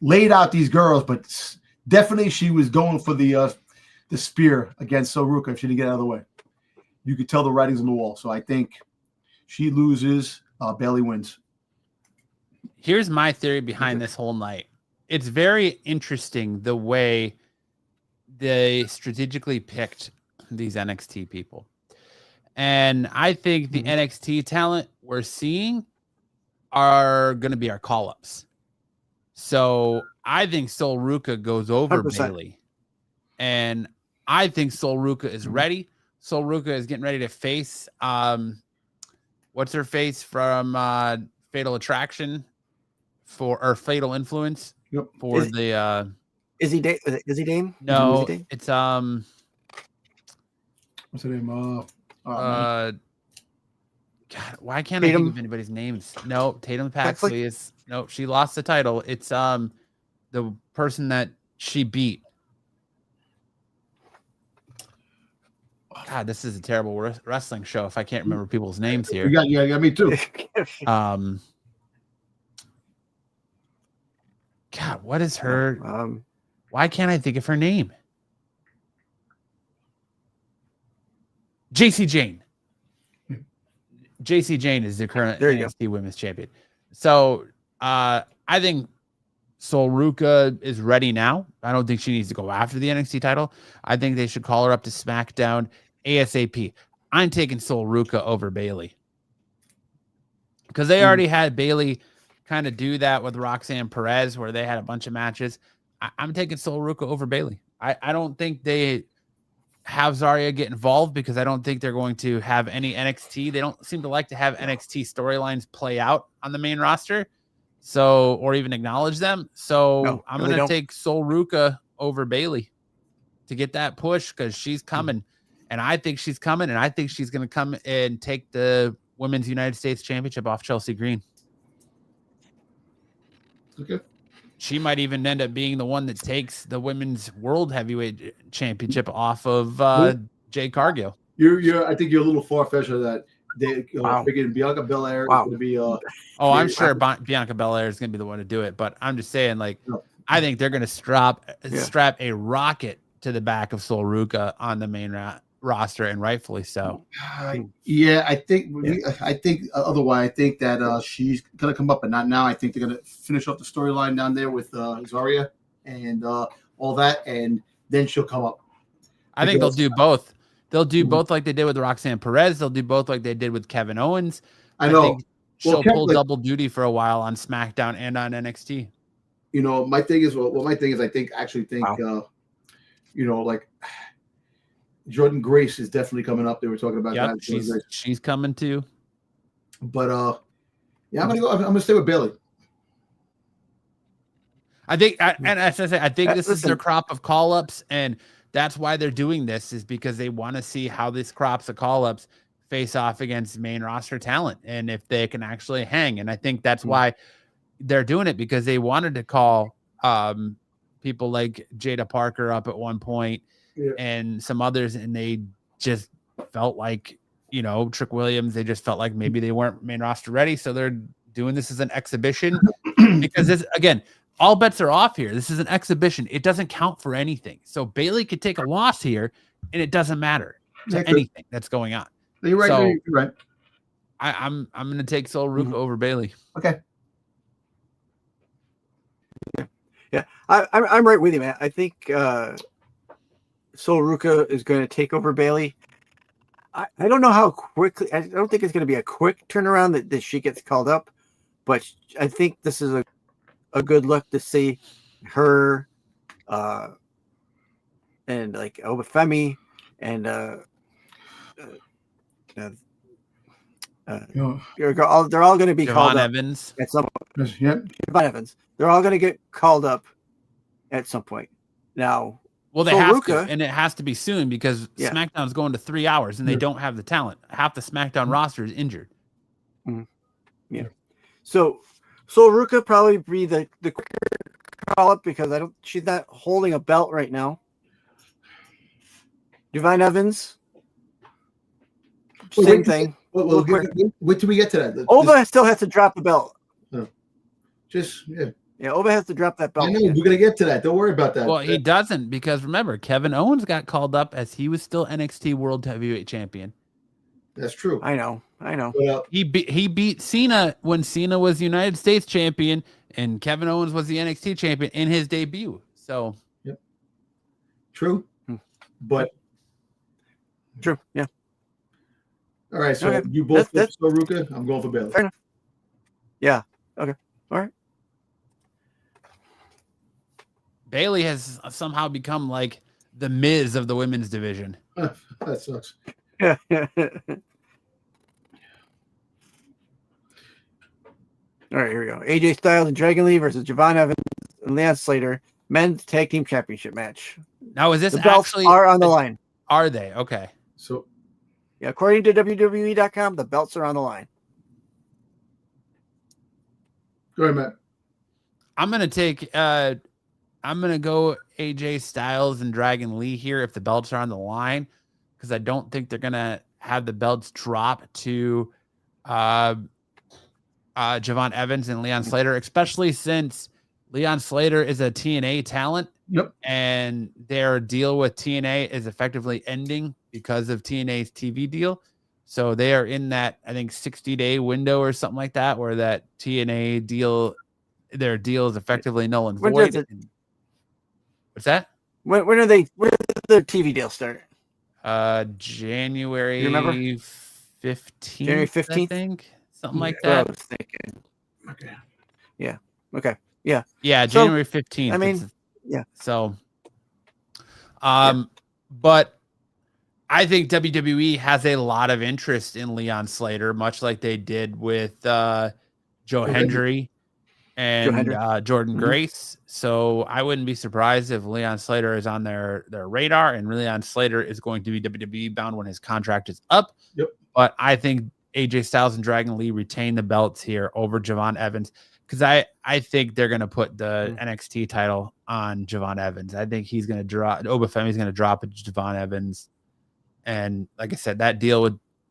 laid out these girls, but definitely she was going for the spear against Sol Ruca if she didn't get out of the way. You could tell the writing's on the wall. So I think she loses. Bayley wins. Here's my theory behind this whole night. It's very interesting the way they strategically picked these NXT people. And I think the NXT talent we're seeing are going to be our call-ups. So I think Sol Ruca goes over 100%. Bailey. And I think Sol Ruca is ready. Sol Ruca is getting ready to face what's her face from Fatal Attraction or Fatal Influence for the Is he Dame? No, Is he Dame? it's what's her name? God, why can't I think of anybody's names? No, Tatum Paxley is no, she lost the title. It's the person that she beat. God, this is a terrible wrestling show if I can't remember people's names here. Yeah, me too. God, what is her? Why can't I think of her name? JC Jane. JC Jane is the current NXT Women's Champion. So I think Sol Ruca is ready now. I don't think she needs to go after the NXT title. I think they should call her up to SmackDown ASAP. I'm taking Sol Ruca over Bailey because they already had Bailey kind of do that with Roxanne Perez where they had a bunch of matches. I'm taking Sol Ruca over Bailey. I don't think they have Zarya get involved because I don't think they're going to have any NXT. They don't seem to like to have NXT storylines play out on the main roster. So, or even acknowledge them. So I'm going to take Sol Ruca over Bailey to get that push because she's coming. And I think she's coming. And I think she's going to come and take the Women's United States Championship off Chelsea Green. Okay. She might even end up being the one that takes the Women's World Heavyweight Championship off of Jade Cargill. I think you're a little far-fetched of that. They figured Bianca Belair is going to be. I'm sure Bianca Belair is going to be the one to do it, but I'm just saying, I think they're going to strap a rocket to the back of Sol Ruca on the main roster, and rightfully so. Yeah, I think. I think otherwise. I think that she's going to come up, and not now. I think they're going to finish off the storyline down there with Zarya and all that, and then she'll come up. I think they'll do both. They'll do both like they did with Roxanne Perez. They'll do both like they did with Kevin Owens. I know. Think she'll pull double duty for a while on SmackDown and on NXT. My thing is, I think, Jordan Grace is definitely coming up. They were talking about that. She's coming too. But I'm gonna stay with Bailey. I think, and as I say, I think this is their crop of call-ups, and that's why they're doing this, is because they want to see how these crops of call-ups face off against main roster talent and if they can actually hang. And I think that's why they're doing it, because they wanted to call people like Jada Parker up at one point and some others, and they just felt like, Trick Williams, they just felt like maybe they weren't main roster ready. So they're doing this as an exhibition because this, again, all bets are off here. This is an exhibition. It doesn't count for anything. So Bailey could take a loss here, and it doesn't matter to anything that's going on. You're right. So you're right. I'm going to take Sol Ruca over Bailey. Okay. Yeah, I'm right with you, man. I think Sol Ruca is going to take over Bailey. I don't know how quickly. I don't think it's going to be a quick turnaround that she gets called up, but I think this is a good look to see her and like Obafemi and they're all going to be called up Evans at some point. Yep. Javon Evans. They're all going to get called up at some point. Now, well, they have to, and it has to be soon because SmackDown is going to 3 hours, and they don't have the talent. Half the SmackDown roster is injured. Yeah. So Sol Ruca probably be the quicker call up because she's not holding a belt right now. Javon Evans, same thing. Wait till we get to that. Ova still has to drop the belt. Yeah, Ova has to drop that belt. I know, we're gonna get to that. Don't worry about that. Well, he doesn't, because remember, Kevin Owens got called up as he was still NXT World Heavyweight Champion. That's true. I know. Well, He beat Cena when Cena was United States Champion, and Kevin Owens was the NXT Champion in his debut. So, true, but true, yeah. All right, so Okay. you both That's go Ruka. I'm going for Bayley. fair enough. Yeah. Okay. All right. Bailey has somehow become like the Miz of the women's division. That sucks. All right, here we go. AJ Styles and Dragon Lee versus Javon Evans and Leon Slater, men's tag team championship match. Now, is this The belts actually are on the line. Are they? Okay. So Yeah, according to WWE.com, the belts are on the line. go ahead, Matt. I'm gonna go AJ Styles and Dragon Lee here if the belts are on the line, because I don't think they're gonna have the belts drop to Javon Evans and Leon Slater, especially since Leon Slater is a TNA talent. Yep. And their deal with TNA is effectively ending because of TNA's TV deal. So they are in that, I think, 60-day window or something like that, where that TNA deal, their deal is effectively null and When void. does it- What's that? When did the TV deal start? January You remember? 15th, January 15th? I think. Something like That's what I that. was thinking. Okay. Yeah. Okay. Yeah. Yeah, So, January 15th. I mean, yeah. So, but I think WWE has a lot of interest in Leon Slater, much like they did with Joe Hendry and Jordan Grace. So I wouldn't be surprised if Leon Slater is on their radar, and Leon Slater is going to be WWE bound when his contract is up. Yep. But I think AJ Styles and Dragon Lee retain the belts here over Javon Evans, because I think they're going to put the NXT title on Javon Evans. I think he's going to drop, Obafemi's going to drop it to Javon Evans. And like I said, that deal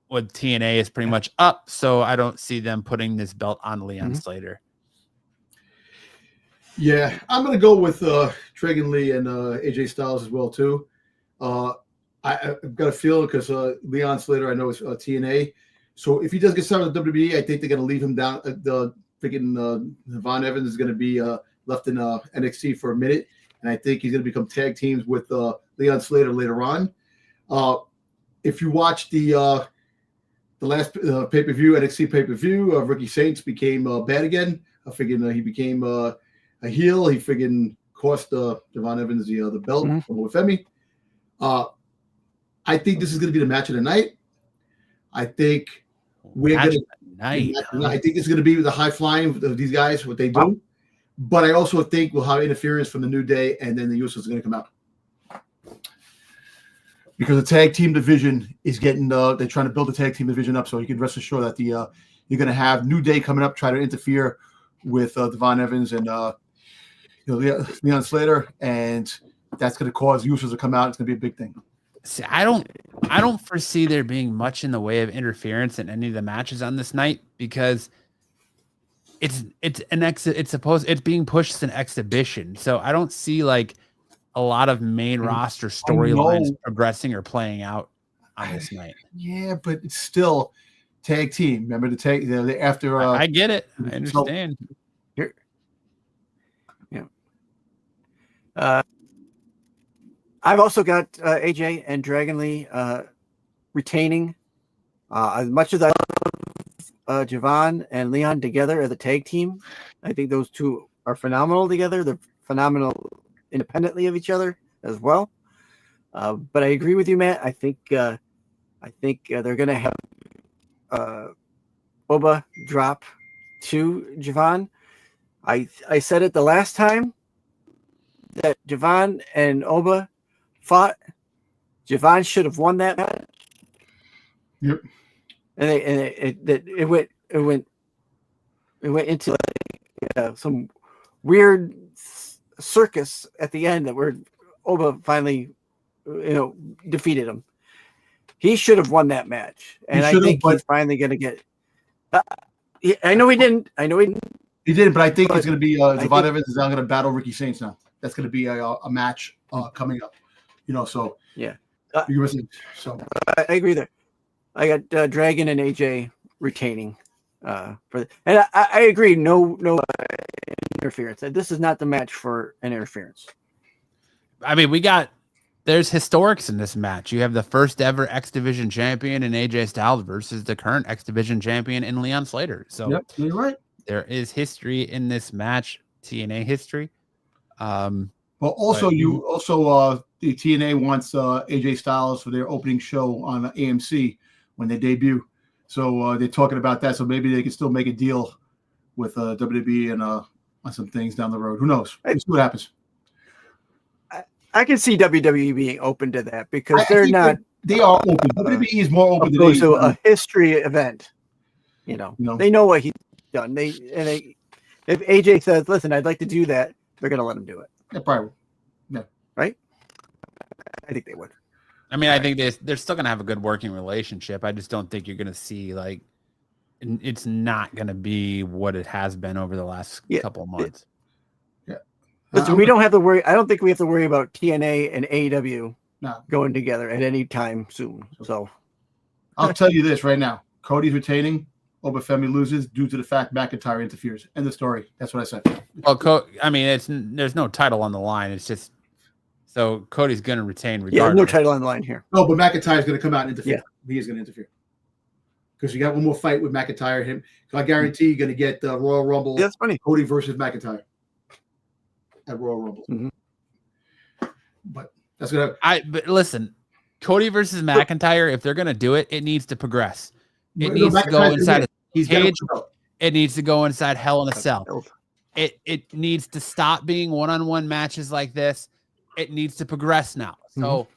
with TNA is pretty much up. So I don't see them putting this belt on Leon Slater. Yeah, I'm going to go with Dragon Lee and AJ Styles as well, too. I've got a feeling because Leon Slater, I know, is TNA. So if he does get signed with WWE, I think they're going to leave him down. The freaking Von Evans is going to be left in NXT for a minute. And I think he's going to become tag teams with Leon Slater later on. If you watch the last pay-per-view, NXT pay-per-view, Ricky Saints became bad again. I figured he became a heel. He friggin' cost Javon Evans the belt from Femi. I think this is going to be the match of the night. I think I think it's going to be the high flying of these guys, what they do. Wow. But I also think we'll have interference from the New Day, and then the Usos are going to come out. Because the tag team division is getting, they're trying to build the tag team division up, so you can rest assured that you're going to have New Day coming up, try to interfere with Devon Evans and Leon Slater, and that's going to cause Usos to come out. It's going to be a big thing. See, I don't foresee there being much in the way of interference in any of the matches on this night, because it's being pushed as an exhibition. So I don't see like a lot of main roster storylines progressing or playing out on this night. Yeah, but it's still tag team. Remember the tag after I get it. I understand. I've also got AJ and Dragon Lee retaining. As much as I love Javon and Leon together as a tag team, I think those two are phenomenal together. They're phenomenal independently of each other as well. But I agree with you, Matt. I think they're going to have Oba drop to Javon. I said it the last time that Javon and Oba fought. Javon should have won that match. Yep. And it went into like, some weird circus at the end that where Oba finally, defeated him. He should have won that match, and I think he's finally going to get. I know he didn't. He didn't, but I think it's going to be Javon Evans is now going to battle Ricky Saints now. That's going to be a match coming up. So yeah. So I agree there. I got Dragon and AJ retaining and I agree. No interference. This is not the match for an interference. I mean, we got there's historics in this match. You have the first ever X Division champion in AJ Styles versus the current X Division champion in Leon Slater. So Yep, you're right. there is history in this match, TNA history. Well, also the TNA wants AJ Styles for their opening show on AMC when they debut. So they're talking about that. So maybe they can still make a deal with WWE and on some things down the road. Who knows? We'll see what happens. I can see WWE being open to that because they are open. WWE is more open to a history event. You know, they know what he's done. If AJ says, "Listen, I'd like to do that," they're going to let him do it. Yeah, probably. Yeah. Right. I think they would. I mean, I think they're still going to have a good working relationship. I just don't think you're going to see it's not going to be what it has been over the last couple of months. Listen, we don't have to worry. I don't think we have to worry about TNA and AEW going together at any time soon. So I'll tell you this right now. Cody's retaining. Obafemi loses due to the fact McIntyre interferes. End of story. That's what I said. Well, I mean, there's no title on the line. It's just so Cody's going to retain regardless. Yeah, no title on the line here. No, but McIntyre's going to come out and interfere. Yeah. He is going to interfere. Because you got one more fight with McIntyre. Him. So I guarantee you're going to get the Royal Rumble. Yeah, that's funny. Cody versus McIntyre at Royal Rumble. Mm-hmm. But that's going to. But listen, Cody versus McIntyre. If they're going to do it, it needs to progress. It needs to go inside a cage. It needs to go inside Hell in a Cell. It needs to stop being one-on-one matches like this. It needs to progress now. So,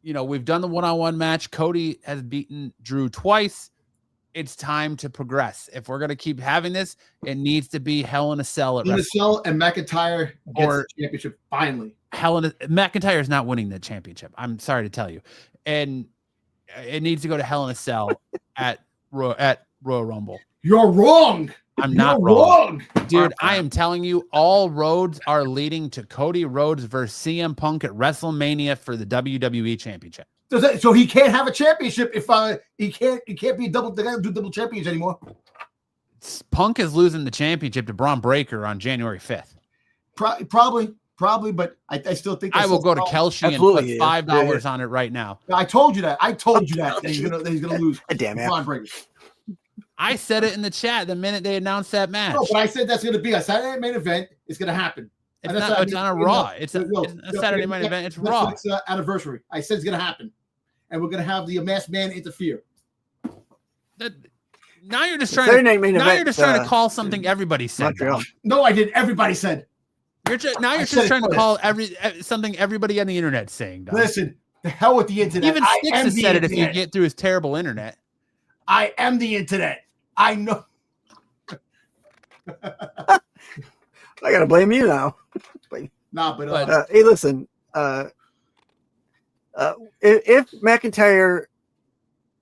we've done the one-on-one match. Cody has beaten Drew twice. It's time to progress. If we're going to keep having this, it needs to be Hell in a Cell. Hell in a Cell and McIntyre gets the championship finally. McIntyre is not winning the championship. I'm sorry to tell you. And it needs to go to Hell in a Cell at Royal Rumble. You're wrong. I'm not wrong. Dude, I am telling you, all roads are leading to Cody Rhodes versus CM Punk at WrestleMania for the WWE Championship. So he can't have a championship if he can't be double. They don't do double champions anymore. Punk is losing the championship to Braun Breaker on January 5th. Probably, but I still think I will go to Kelshi and put $5 on it right now. I told you that. He's gonna lose. Damn it. Braun Breaker. I said it in the chat the minute they announced that match. No, but I said that's going to be a Saturday main event. It's going to happen. It's on a Raw. It's a Saturday main event. It's Raw. It's anniversary. I said it's going to happen. And we're going to have the masked man interfere. Now you're just trying to call something everybody said. No, I did. Everybody said. You're just trying to call something everybody on the internet saying. Don. Listen, the hell with the internet. Even Styx has said it if you get through his terrible internet. I am the internet. I know. I gotta blame you now. Hey, listen. If McIntyre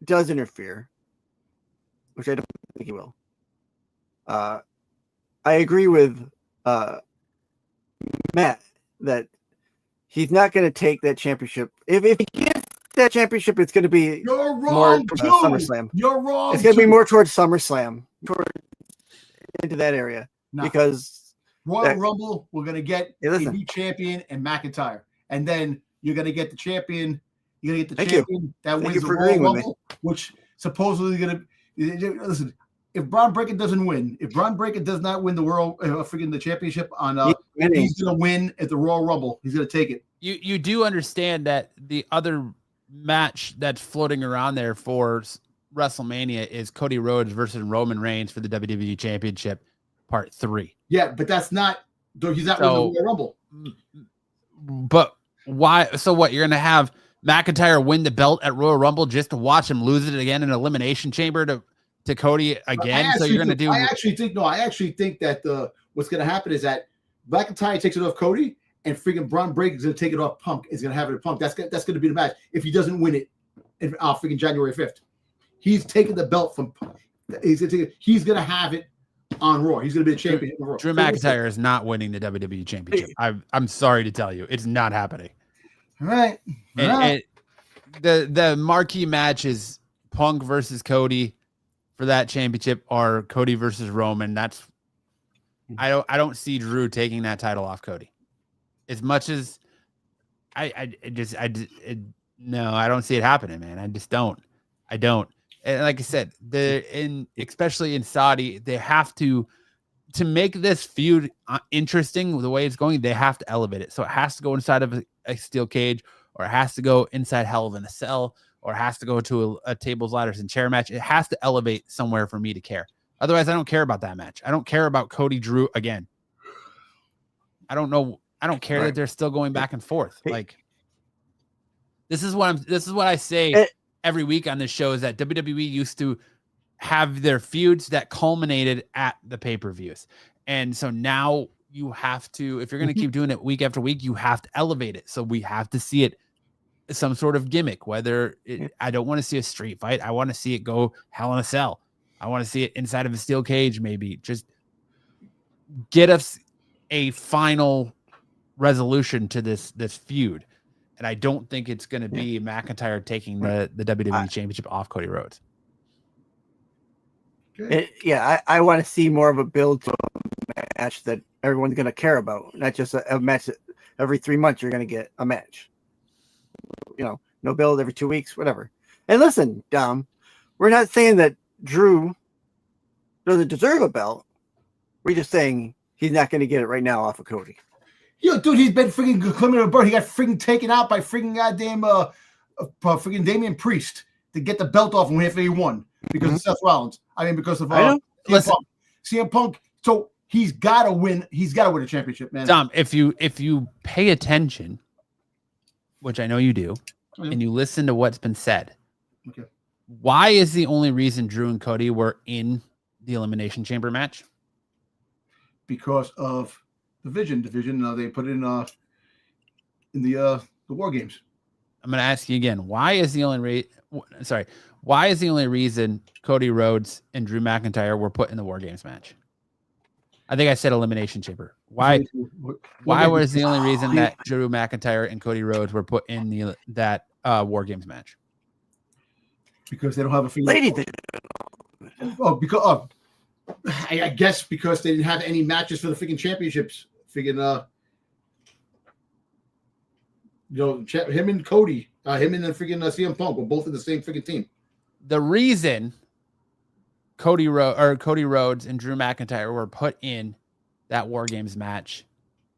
does interfere, which I don't think he will, I agree with Matt that he's not going to take that championship. If he gets that championship, it's going to be more SummerSlam. You're wrong. It's going to be more towards SummerSlam, into that area, because Royal Rumble, we're going to get a new champion and McIntyre, and then you're going to get the champion. You're going to get the champion that wins the Royal Rumble, which supposedly going to listen. If Braun Breaker doesn't win, if Braun Breaker does not win the the championship on, he's going to win at the Royal Rumble. He's going to take it. You do understand that the other match that's floating around there for WrestleMania is Cody Rhodes versus Roman Reigns for the WWE Championship, Part 3. Yeah, but that's not. He's not winning the Royal Rumble. But why? So what? You're going to have McIntyre win the belt at Royal Rumble just to watch him lose it again in an Elimination Chamber to Cody again? So you're going to do. I actually think that what's going to happen is that McIntyre takes it off Cody, and freaking Braun Breaker is going to take it off Punk. Is going to have it at Punk. That's going to be the match if he doesn't win it in freaking January 5th. He's taking the belt from Punk. He's going to have it on Raw. He's going to be a champion. Drew McIntyre is not winning the WWE Championship. I'm sorry to tell you, it's not happening. All right. The marquee match is Punk versus Cody for that championship, or Cody versus Roman. I don't see Drew taking that title off Cody. As much as no, I don't see it happening, man. I just don't. I don't. And like I said, especially in Saudi, they have to make this feud interesting the way it's going. They have to elevate it, so it has to go inside of a steel cage, or it has to go inside Hell in a Cell, or it has to go to a tables, ladders, and chair match. It has to elevate somewhere for me to care. Otherwise, I don't care about that match. I don't care about Cody Drew again. I don't know. I don't care that they're still going back and forth. Like, this is what I say every week on this show, is that WWE used to have their feuds that culminated at the pay-per-views. And so now you have to, if you're going to keep doing it week after week, you have to elevate it. So we have to see it some sort of gimmick, I don't want to see a street fight. I want to see it go Hell in a Cell. I want to see it inside of a steel cage, maybe. Just get us a final resolution to this feud. And I don't think it's going to be McIntyre taking the WWE Championship off Cody Rhodes. I want to see more of a build to a match that everyone's going to care about, not just a match that every 3 months you're going to get a match. No build every 2 weeks, whatever. And listen, Dom, we're not saying that Drew doesn't deserve a belt. We're just saying he's not going to get it right now off of Cody. Yo, dude, he's been freaking claiming a bird. He got freaking taken out by freaking goddamn freaking Damian Priest to get the belt off him after he won because of Seth Rollins. I mean, because of CM Punk. So he's got to win. He's got to win a championship, man. Dom, if you pay attention, which I know you do, and you listen to what's been said, why is the only reason Drew and Cody were in the Elimination Chamber match? Because of the division. They put it in the War Games. I'm going to ask you again. Why is the only reason Cody Rhodes and Drew McIntyre were put in the War Games match? I think I said Elimination Chamber. Why was the only reason that Drew McIntyre and Cody Rhodes were put in that War Games match? Because they don't have a lady. I guess because they didn't have any matches for the freaking championships. Him and Cody, him and the freaking CM Punk were both in the same freaking team. The reason Cody Rhodes and Drew McIntyre were put in that War Games match,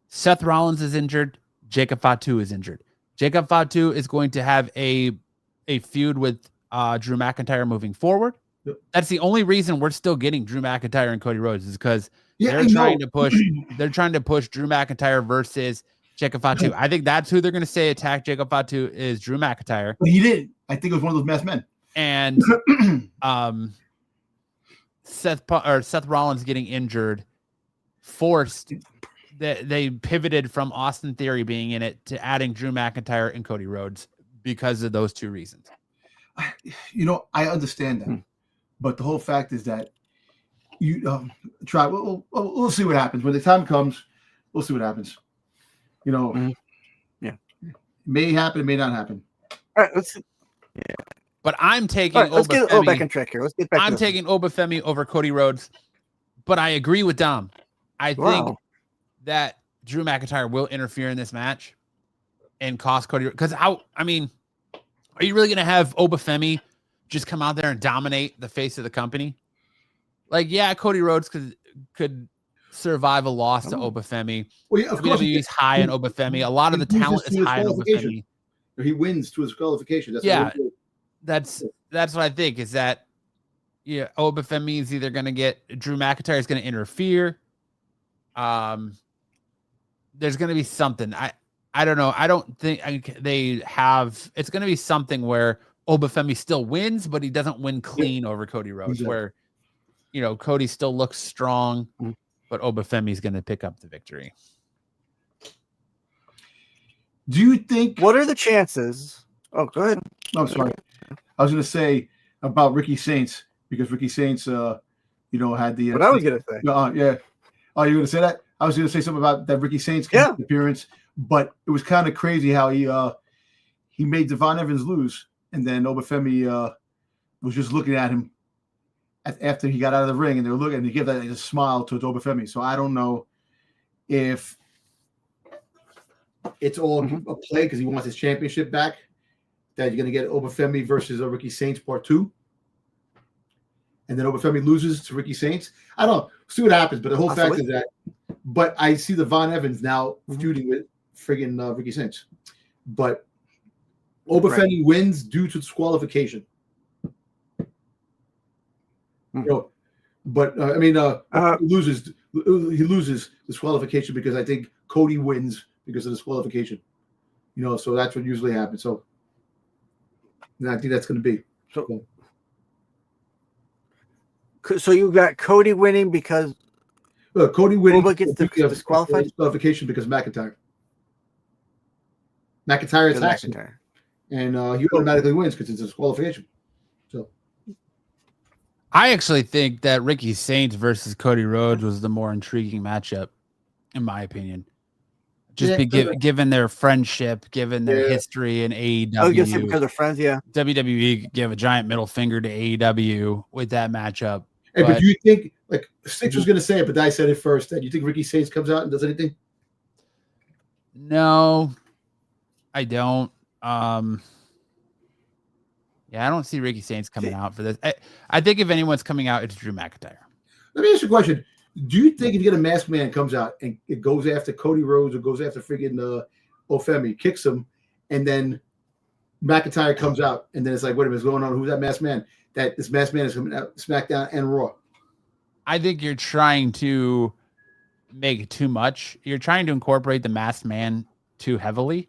Seth Rollins is injured, Jacob Fatu is injured. Jacob Fatu is going to have a feud with Drew McIntyre moving forward. Yep. That's the only reason we're still getting Drew McIntyre and Cody Rhodes, is because they're trying to push Drew McIntyre versus Jacob Fatu. I think that's who they're going to say attack Jacob Fatu is Drew McIntyre. But he didn't. I think it was one of those masked men. And Seth Rollins getting injured forced that they pivoted from Austin Theory being in it to adding Drew McIntyre and Cody Rhodes because of those two reasons. I understand that. But the whole fact is that you try. We'll see what happens when the time comes. We'll see what happens. It may happen. It may not happen. All right, let's see. Yeah. But I'm taking. Let's get back on track here. Let's get back. I'm taking Obafemi over Cody Rhodes, but I agree with Dom. I think that Drew McIntyre will interfere in this match and cost Cody. Because are you really going to have Obafemi just come out there and dominate the face of the company? Like, yeah, Cody Rhodes could survive a loss to Obafemi. Well, yeah, of course WWE's high in Obafemi. A lot of the talent is high in Obafemi. He wins to his qualification. That's what I think, is that Obafemi is either going to get Drew McIntyre is going to interfere. There's going to be something. I don't know. I don't think they have. It's going to be something where Obafemi still wins, but he doesn't win clean over Cody Rhodes. Where Cody still looks strong, but Obafemi is going to pick up the victory. Do you think? What are the chances? Oh, go ahead. I'm sorry. I was going to say about Ricky Saints, because Ricky Saints, had the. What I was going to say. Yeah. Oh, you going to say that? I was going to say something about that Ricky Saints appearance, but it was kind of crazy how he made Devon Evans lose, and then Obafemi was just looking at him after he got out of the ring, and they were looking, and he gave that a smile towards Obafemi. So I don't know if it's all a play because he wants his championship back. That you're going to get Obafemi versus Ricky Saints Part 2. And then Obafemi loses to Ricky Saints. I don't know. See what happens. But the whole fact is that, but I see the Von Evans now feuding with friggin' Ricky Saints. But Obafemi wins due to disqualification. You know, but he loses disqualification because I think Cody wins because of disqualification. You know, so that's what usually happens. So I think that's going to be. So you got Cody winning because Cody winning gets disqualified. Disqualification because McIntyre attacks him, and he automatically wins because it's a disqualification. So I actually think that Ricky Saints versus Cody Rhodes was the more intriguing matchup, in my opinion. Given their friendship, given their history in AEW. I was gonna say because they're friends, yeah. WWE gave a giant middle finger to AEW with that matchup. Hey, but do you think, like Six was gonna say it, but I said it first, that you think Ricky Saints comes out and does anything? No, I don't. Yeah, I don't see Ricky Saints coming out for this. I think if anyone's coming out, it's Drew McIntyre. Let me ask you a question. Do you think if you get a masked man comes out and it goes after Cody Rhodes or goes after freaking Ofemi, kicks him, and then McIntyre comes out, and then it's like, wait a minute, what's going on? Who's that masked man? That this masked man is coming out SmackDown and Raw. I think you're trying to make it too much. You're trying to incorporate the masked man too heavily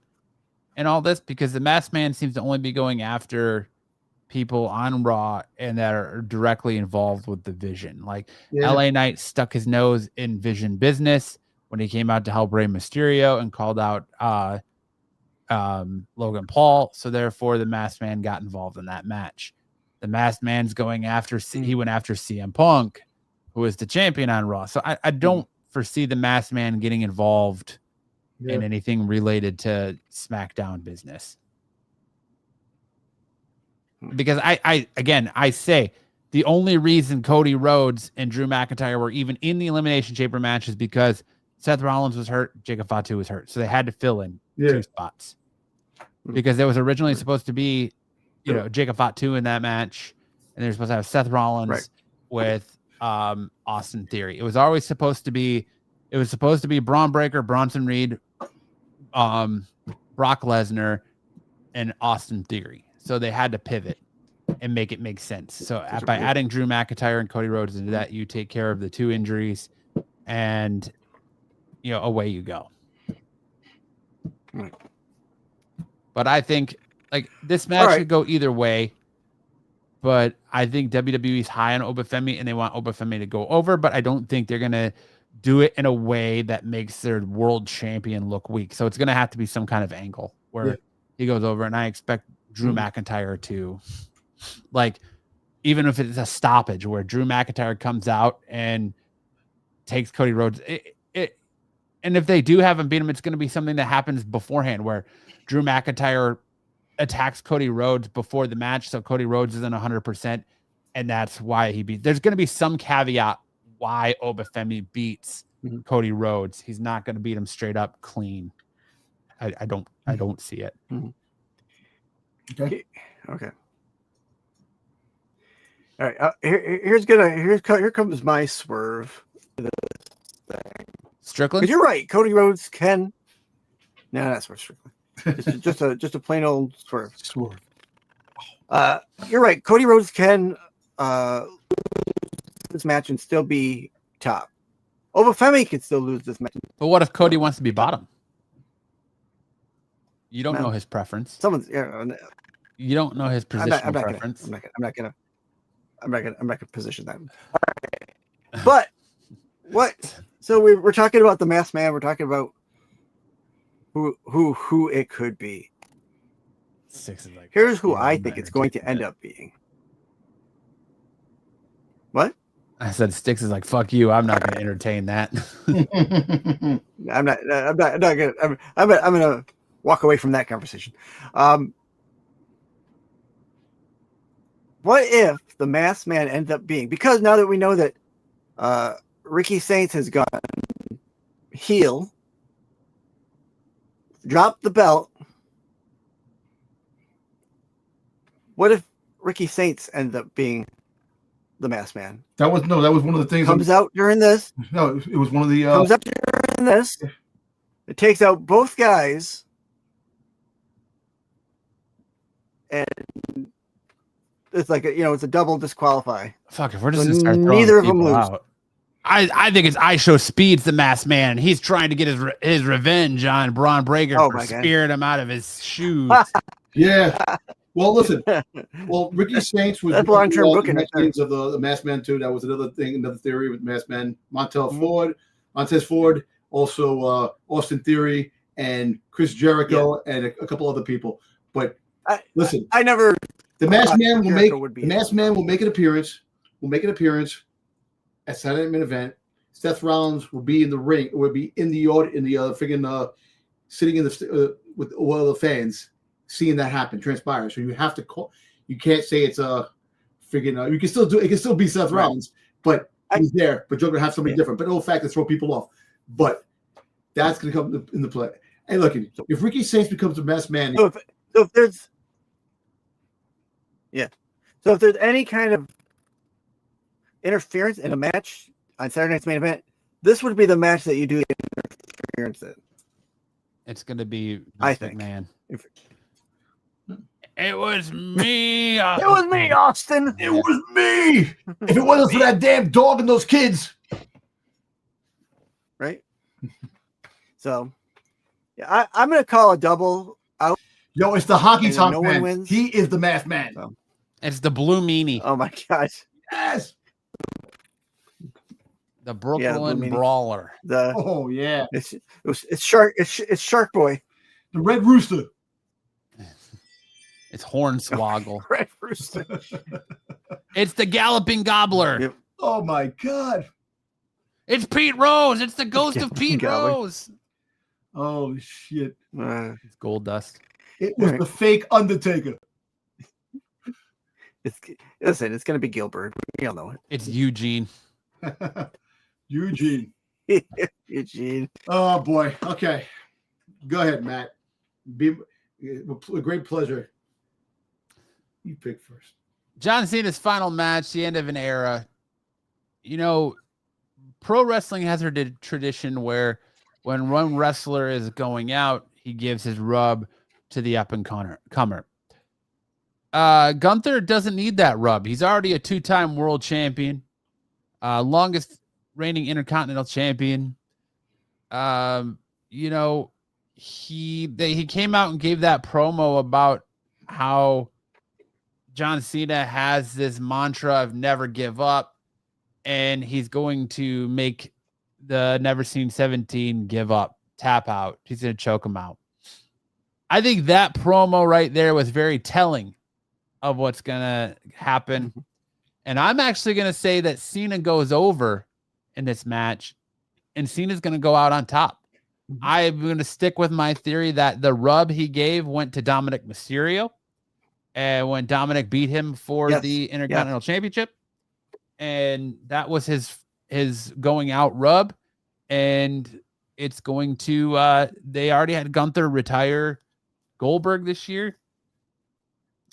in all this because the masked man seems to only be going after people on Raw and that are directly involved with the Vision. Like LA Knight stuck his nose in Vision business when he came out to help Rey Mysterio and called out Logan Paul. So therefore the Masked Man got involved in that match. The Masked Man's going after, he went after CM Punk, who is the champion on Raw. So I don't foresee the Masked Man getting involved in anything related to SmackDown business. Because I say the only reason Cody Rhodes and Drew McIntyre were even in the Elimination Chamber match is because Seth Rollins was hurt, Jacob Fatu was hurt. So they had to fill in 2 spots. Because there was originally supposed to be, Jacob Fatu in that match, and they're supposed to have Seth Rollins with Austin Theory. It was always supposed to be Braun Breaker, Bronson Reed, Brock Lesnar, and Austin Theory. So they had to pivot and make it make sense. So by adding Drew McIntyre and Cody Rhodes into that, you take care of the 2 injuries and, away you go. But I think like this match could go either way, but I think WWE's high on Obafemi and they want Obafemi to go over, but I don't think they're going to do it in a way that makes their world champion look weak. So it's going to have to be some kind of angle where he goes over, and I expect Drew McIntyre to, like, even if it's a stoppage where Drew McIntyre comes out and takes Cody Rhodes, and if they do have him beat him, it's going to be something that happens beforehand where Drew McIntyre attacks Cody Rhodes before the match, so Cody Rhodes isn't 100%, and that's why he beat. There's going to be some caveat why Obafemi beats Cody Rhodes. He's not going to beat him straight up clean. I don't see it. Okay. All right. Here comes my swerve. Strickland. You're right. Cody Rhodes can. No, that's for Strickland. just a plain old swerve. You're right. Cody Rhodes can this match and still be top. Obafemi can still lose this match. But what if Cody wants to be bottom? You don't know his preference. You don't know his positional preference. I'm not gonna position that. But what? So we're talking about the Masked Man. We're talking about who it could be. Six is like. Here's who I think it's going to end up being. What? I said Sticks is like, fuck you. I'm not going to entertain that. I'm going to walk away from that conversation. What if the Masked Man ends up being, because now that we know that Ricky Saints has gone heel, drop the belt. What if Ricky Saints ended up being the Masked Man? That was one of the things. Comes out during this. No, it was one of the. Comes out during this. It takes out both guys. And it's like it's a double disqualify. Fuck, if we're just gonna start throwing neither of them people lose. out. I think it's I Show Speed's the Masked Man, and he's trying to get his revenge on Braun Breaker for spearing him out of his shoes. Yeah. Well, listen. Well, Ricky Saints was that's long-term booking of the Masked Man too. That was another thing, another theory with Masked Man. Montez Ford, also Austin Theory and Chris Jericho and a couple other people. But listen, the Masked Man will make an appearance. Will make an appearance at Saturday Night Main Event. Seth Rollins will be in the ring. Will be in the friggin' sitting in the with all the fans, seeing that happen, transpire. So you have to call. You can't say it's a friggin'. You can still do. It can still be Seth Rollins, but he's there. But you're gonna have somebody different. But no fact to throw people off. But that's gonna come into play. Hey, look, if Ricky Saints becomes the Masked Man, so if there's any kind of interference in a match on Saturday Night's Main Event, this would be the match that you do interference in. It's going to be, I think, man. It was me. It was me, Austin. It was me. If it wasn't for that damn dog and those kids, right? So, yeah, I'm going to call a double out. Yo, it's the hockey talk no man. one wins. He is the Masked Man. So. It's the blue meanie. Oh my gosh. Yes. The Brooklyn Brawler. It's Shark Boy. The Red Rooster. It's Hornswoggle. Red Rooster. It's the Galloping Gobbler. Yep. Oh my God. It's Pete Rose. It's the ghost of Pete Rose. Oh shit. It's Gold Dust. It was the fake Undertaker. It's going to be Gilbert. We all know it. It's Eugene. Eugene. Eugene. Oh boy. Okay. Go ahead, Matt. Be a great pleasure. You pick first. John Cena's final match, the end of an era. You know, pro wrestling has a tradition where when one wrestler is going out, he gives his rub to the up and comer. Gunther doesn't need that rub. He's already a 2-time world champion, longest reigning intercontinental champion. You know, he came out and gave that promo about how John Cena has this mantra of never give up, and he's going to make the Never Seen 17 give up, tap out. He's going to choke him out. I think that promo right there was very telling of what's going to happen. And I'm actually going to say that Cena goes over in this match, and Cena's going to go out on top. I'm going to stick with my theory that the rub he gave went to Dominic Mysterio, and when Dominic beat him for the Intercontinental Championship, and that was his going out rub, and it's going to they already had Gunther retire Goldberg this year.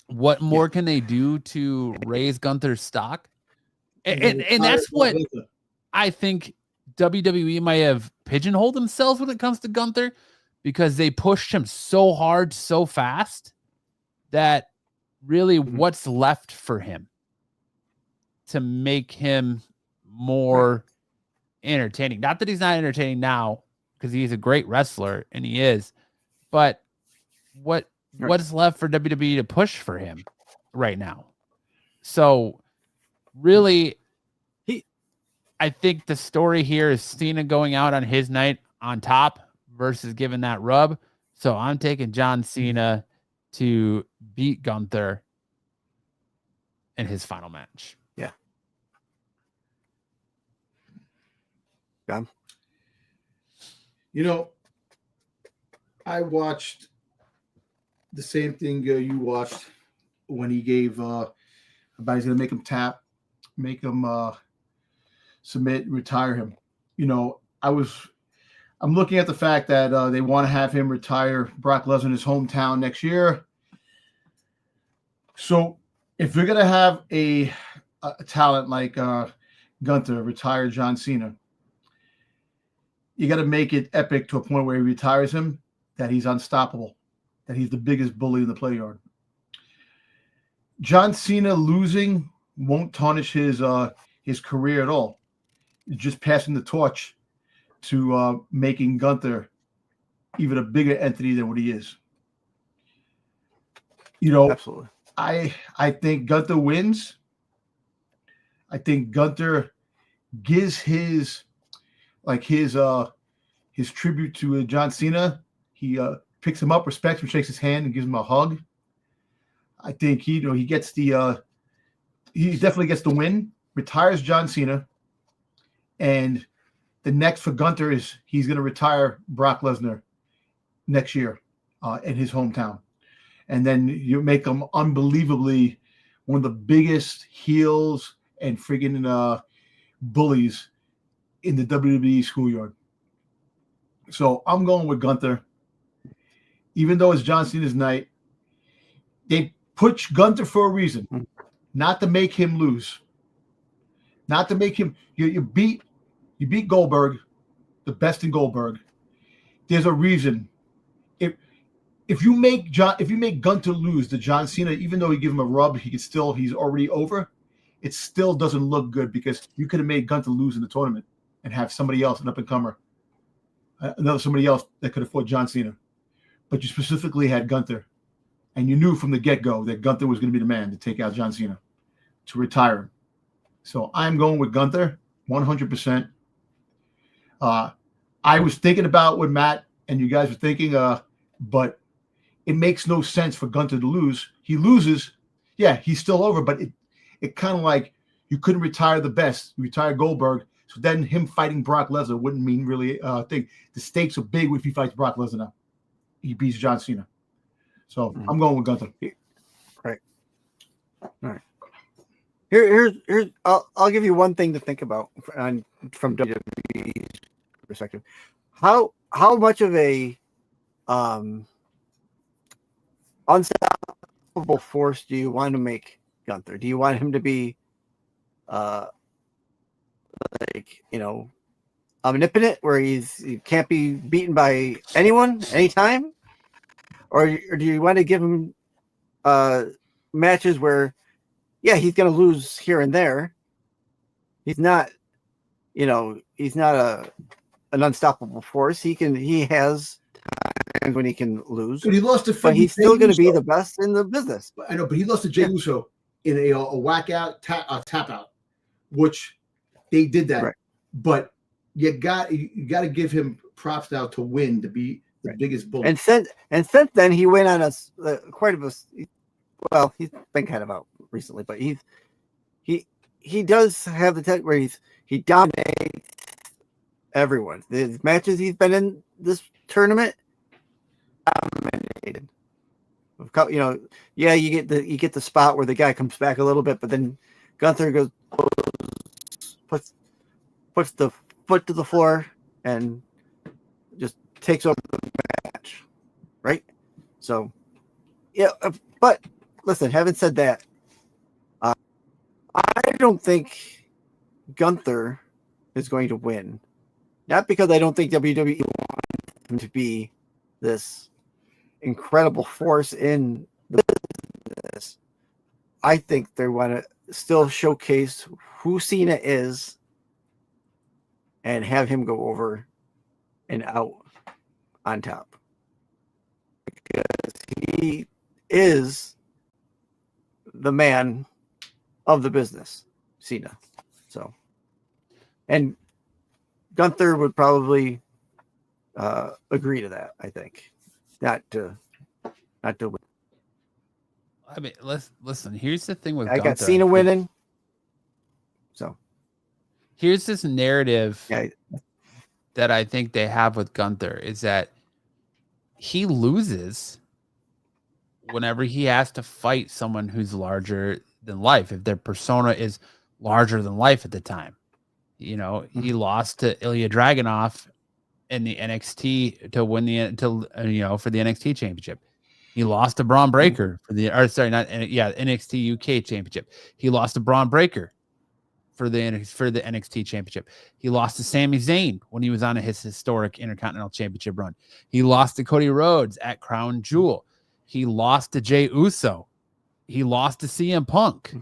What more can they do to raise Gunther's stock? And that's what I think WWE might have pigeonholed themselves when it comes to Gunther, because they pushed him so hard, so fast, that really what's left for him to make him more entertaining. Not that he's not entertaining now, because he's a great wrestler, and he is, but what is left for WWE to push for him right now? So really, I think the story here is Cena going out on his night on top versus giving that rub. So I'm taking John Cena to beat Gunther in his final match. Yeah. You know, I watched the same thing you watched when he gave about he's going to make him tap, make him submit, retire him. You know, I was I'm looking at the fact that they want to have him retire Brock Lesnar in his hometown next year. So if you're going to have a talent like Gunther retire John Cena, you got to make it epic to a point where he retires him, that he's unstoppable, that he's the biggest bully in the play yard. John Cena losing won't tarnish his career at all. It's just passing the torch to making Gunther even a bigger entity than what he is. Absolutely. I think Gunther wins. I think Gunther gives his tribute to John Cena. He picks him up, respects him, shakes his hand, and gives him a hug. I think he gets he definitely gets the win, retires John Cena, and the next for Gunther is he's going to retire Brock Lesnar next year in his hometown. And then you make him unbelievably one of the biggest heels and friggin' bullies in the WWE schoolyard. So I'm going with Gunther. Even though it's John Cena's night, they put Gunther for a reason, not to make him lose. Not to make him you beat Goldberg, the best in Goldberg. There's a reason. If you make Gunther lose to John Cena, even though you give him a rub, he's already over. It still doesn't look good because you could have made Gunther lose in the tournament and have somebody else, an up and comer, somebody else that could have fought John Cena. But you specifically had Gunther, and you knew from the get-go that Gunther was going to be the man to take out John Cena, to retire him. So I'm going with Gunther, 100%. I was thinking about what Matt and you guys were thinking, but it makes no sense for Gunther to lose. He loses, yeah, he's still over, but it kind of like you couldn't retire the best. You retire Goldberg, so then him fighting Brock Lesnar wouldn't mean really a thing. The stakes are big if he fights Brock Lesnar now. He beats John Cena. So I'm going with Gunther. Right. All right. Here's I'll give you one thing to think about from WWE's perspective. How much of a unstoppable force do you want to make Gunther? Do you want him to be omnipotent, where he can't be beaten by anyone anytime? Or do you want to give him matches where, yeah, he's going to lose here and there. He's not, he's not an unstoppable force. He has times when he can lose. But he lost to but he's still going to be the best in the business. I know, but he lost to Jey Uso in a whack out tap out, which they did that. Right. But you got to give him props now to win, to be the biggest bully. And since then he went on quite a well, he's been kind of out recently, but he does have the tech where he dominates everyone. The matches he's been in this tournament, dominated. You get the spot where the guy comes back a little bit, but then Gunther goes puts the foot to the floor and just takes over the match, right? So, yeah, but listen, having said that, I don't think Gunther is going to win. Not because I don't think WWE wants him to be this incredible force in the business. I think they want to still showcase who Cena is and have him go over and out on top. Because he is the man of the business, Cena. So, and Gunther would probably agree to that, I think. Not to win. I mean, listen, here's the thing with I Gunther. got Cena winning. So here's this narrative that I think they have with Gunther is that he loses whenever he has to fight someone who's larger than life, if their persona is larger than life at the time. He lost to Ilya Dragunov in the NXT to win the for the NXT championship. He lost to Braun Breaker for the NXT UK championship. He lost to Braun Breaker for the NXT championship. He lost to Sami Zayn when he was on his historic Intercontinental Championship run. He lost to Cody Rhodes at Crown Jewel. He lost to Jey Uso. He lost to CM Punk.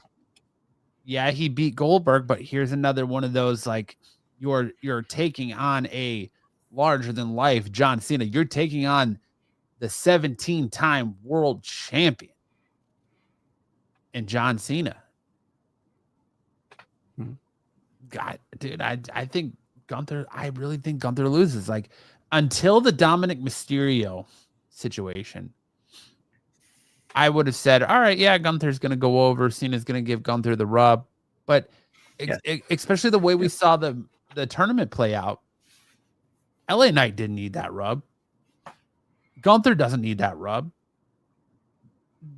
Yeah, he beat Goldberg, but here's another one of those, like, you're taking on a larger than life John Cena. You're taking on the 17-time world champion and John Cena. God, dude, I think Gunther, I really think Gunther loses. Like, until the Dominic Mysterio situation, I would have said, all right, yeah, Gunther's going to go over. Cena's going to give Gunther the rub. But especially the way we saw the tournament play out, LA Knight didn't need that rub. Gunther doesn't need that rub.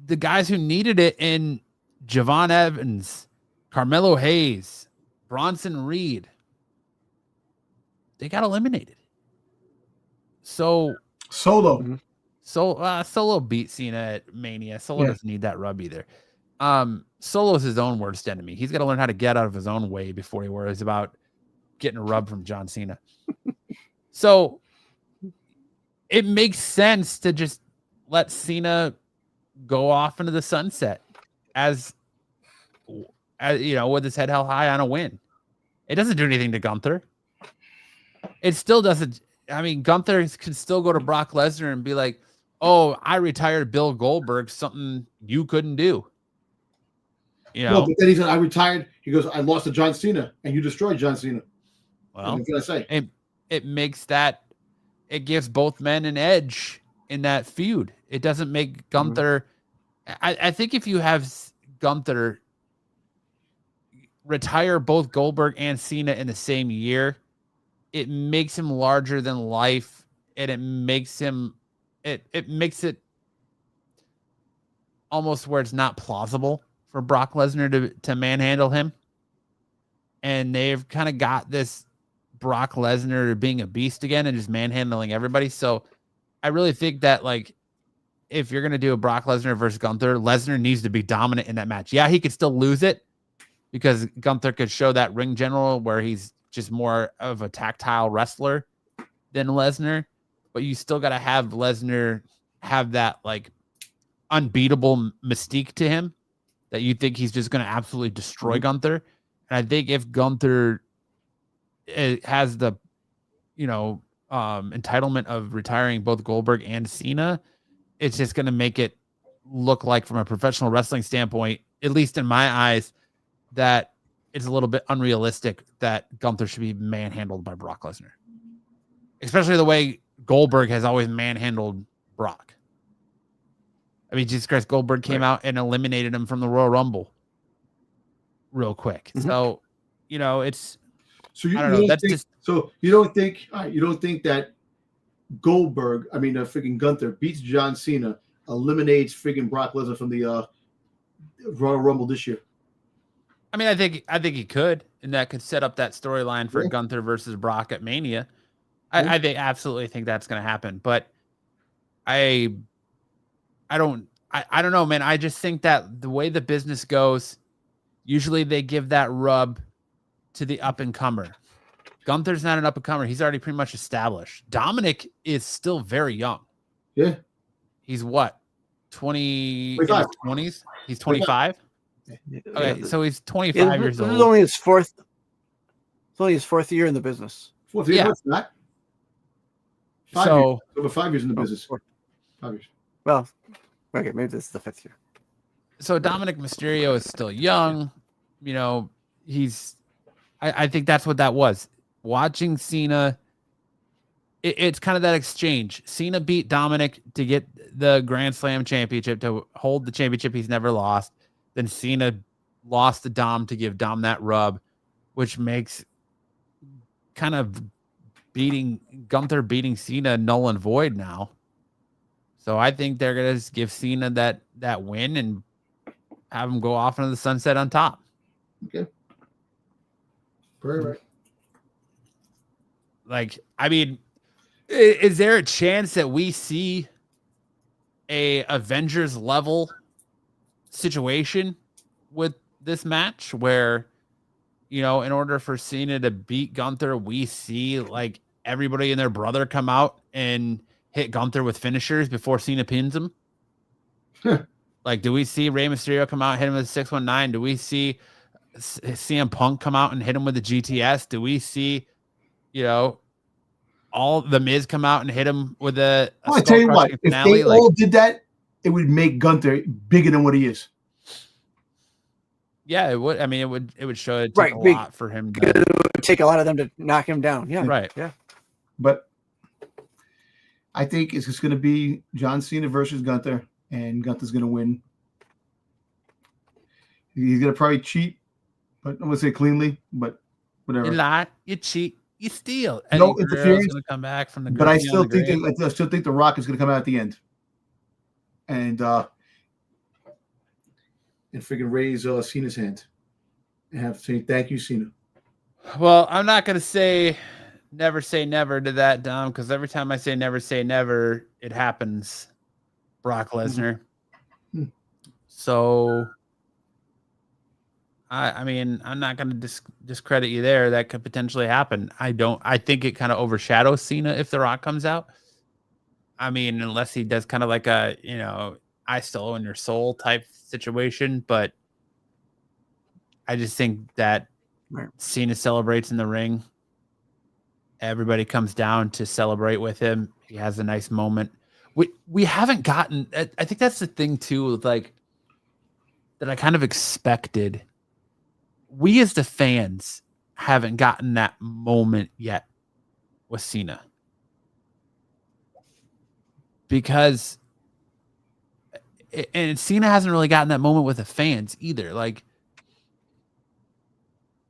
The guys who needed it in Javon Evans, Carmelo Hayes, Bronson Reed, they got eliminated. So Solo. Solo beat Cena at Mania. Solo doesn't need that rub either. Solo's his own worst enemy. He's got to learn how to get out of his own way before he worries about getting a rub from John Cena. So it makes sense to just let Cena go off into the sunset as with his head held high on a win. It doesn't do anything to Gunther. It still doesn't. I mean, Gunther can still go to Brock Lesnar and be like, oh, I retired Bill Goldberg, something you couldn't do. No, but then he said, I retired. He goes, I lost to John Cena, and you destroyed John Cena. Well, what can I say? It makes that, it gives both men an edge in that feud. It doesn't make Gunther. I think if you have Gunther retire both Goldberg and Cena in the same year, it makes him larger than life, and it makes him it makes it almost where it's not plausible for Brock Lesnar to manhandle him. And they've kind of got this Brock Lesnar being a beast again and just manhandling everybody. So I really think that, like, if you're going to do a Brock Lesnar versus Gunther, Lesnar needs to be dominant in that match. Yeah, he could still lose it because Gunther could show that ring general where he's just more of a tactile wrestler than Lesnar, but you still got to have Lesnar have that, like, unbeatable mystique to him that you think he's just going to absolutely destroy Gunther. And I think if Gunther has the, entitlement of retiring both Goldberg and Cena, it's just going to make it look like, from a professional wrestling standpoint, at least in my eyes, that it's a little bit unrealistic that Gunther should be manhandled by Brock Lesnar, especially the way Goldberg has always manhandled Brock. I mean, Jesus Christ, Goldberg came out and eliminated him from the Royal Rumble real quick. So, it's, so you I don't know. That's think, just, so you don't think that Goldberg, freaking Gunther beats John Cena, eliminates freaking Brock Lesnar from the Royal Rumble this year? I mean, I think he could, and that could set up that storyline for Gunther versus Brock at Mania. I absolutely think that's going to happen, but I don't know, man. I just think that the way the business goes, usually they give that rub to the up and comer. Gunther's not an up and comer. He's already pretty much established. Dominic is still very young. Yeah. He's what? 20 20s? He's 25? Okay, so he's 25 years old. This is only his fourth. It's only his fourth year in the business. Fourth year, it's not. 5 years. Over 5 years in the business. 5 years. Well, okay, maybe this is the fifth year. So Dominic Mysterio is still young. I think that's what that was. Watching Cena, it's kind of that exchange. Cena beat Dominic to get the Grand Slam championship, to hold the championship he's never lost. Then Cena lost to Dom to give Dom that rub, which makes kind of Gunther beating Cena null and void now. So I think they're going to give Cena that win and have him go off into the sunset on top. Okay. Very right. Like, I mean, Is there a chance that we see a Avengers level situation with this match where, in order for Cena to beat Gunther, we see like everybody and their brother come out and hit Gunther with finishers before Cena pins him? Like, do we see Rey Mysterio come out and hit him with 619? Do we see CM Punk come out and hit him with the GTS? Do we see, all the Miz come out and hit him with a I tell you what, if they all did that, it would make Gunther bigger than what he is. Yeah, it would. I mean, it would show it take a lot for him. It would take a lot of them to knock him down. Yeah, right. Yeah, but I think it's just going to be John Cena versus Gunther, and Gunther's going to win. He's going to probably cheat, but I'm going to say cleanly, but whatever. You lie, you cheat, you steal. No interference. Going to come back from the. But I still think the Rock is going to come out at the end, and freaking raise Cena's hand and have to say thank you, Cena. Well, I'm not going to say never to that, Dom, because every time I say never, it happens. Brock Lesnar. Mm-hmm. So, I mean, I'm not going to discredit you there. That could potentially happen. I think it kind of overshadows Cena if The Rock comes out. I mean, unless he does kind of like a, I still own your soul type situation, but I just think that Cena celebrates in the ring. Everybody comes down to celebrate with him. He has a nice moment. We haven't gotten. I think that's the thing too, like that I kind of expected. We as the fans haven't gotten that moment yet with Cena because. And Cena hasn't really gotten that moment with the fans either. Like,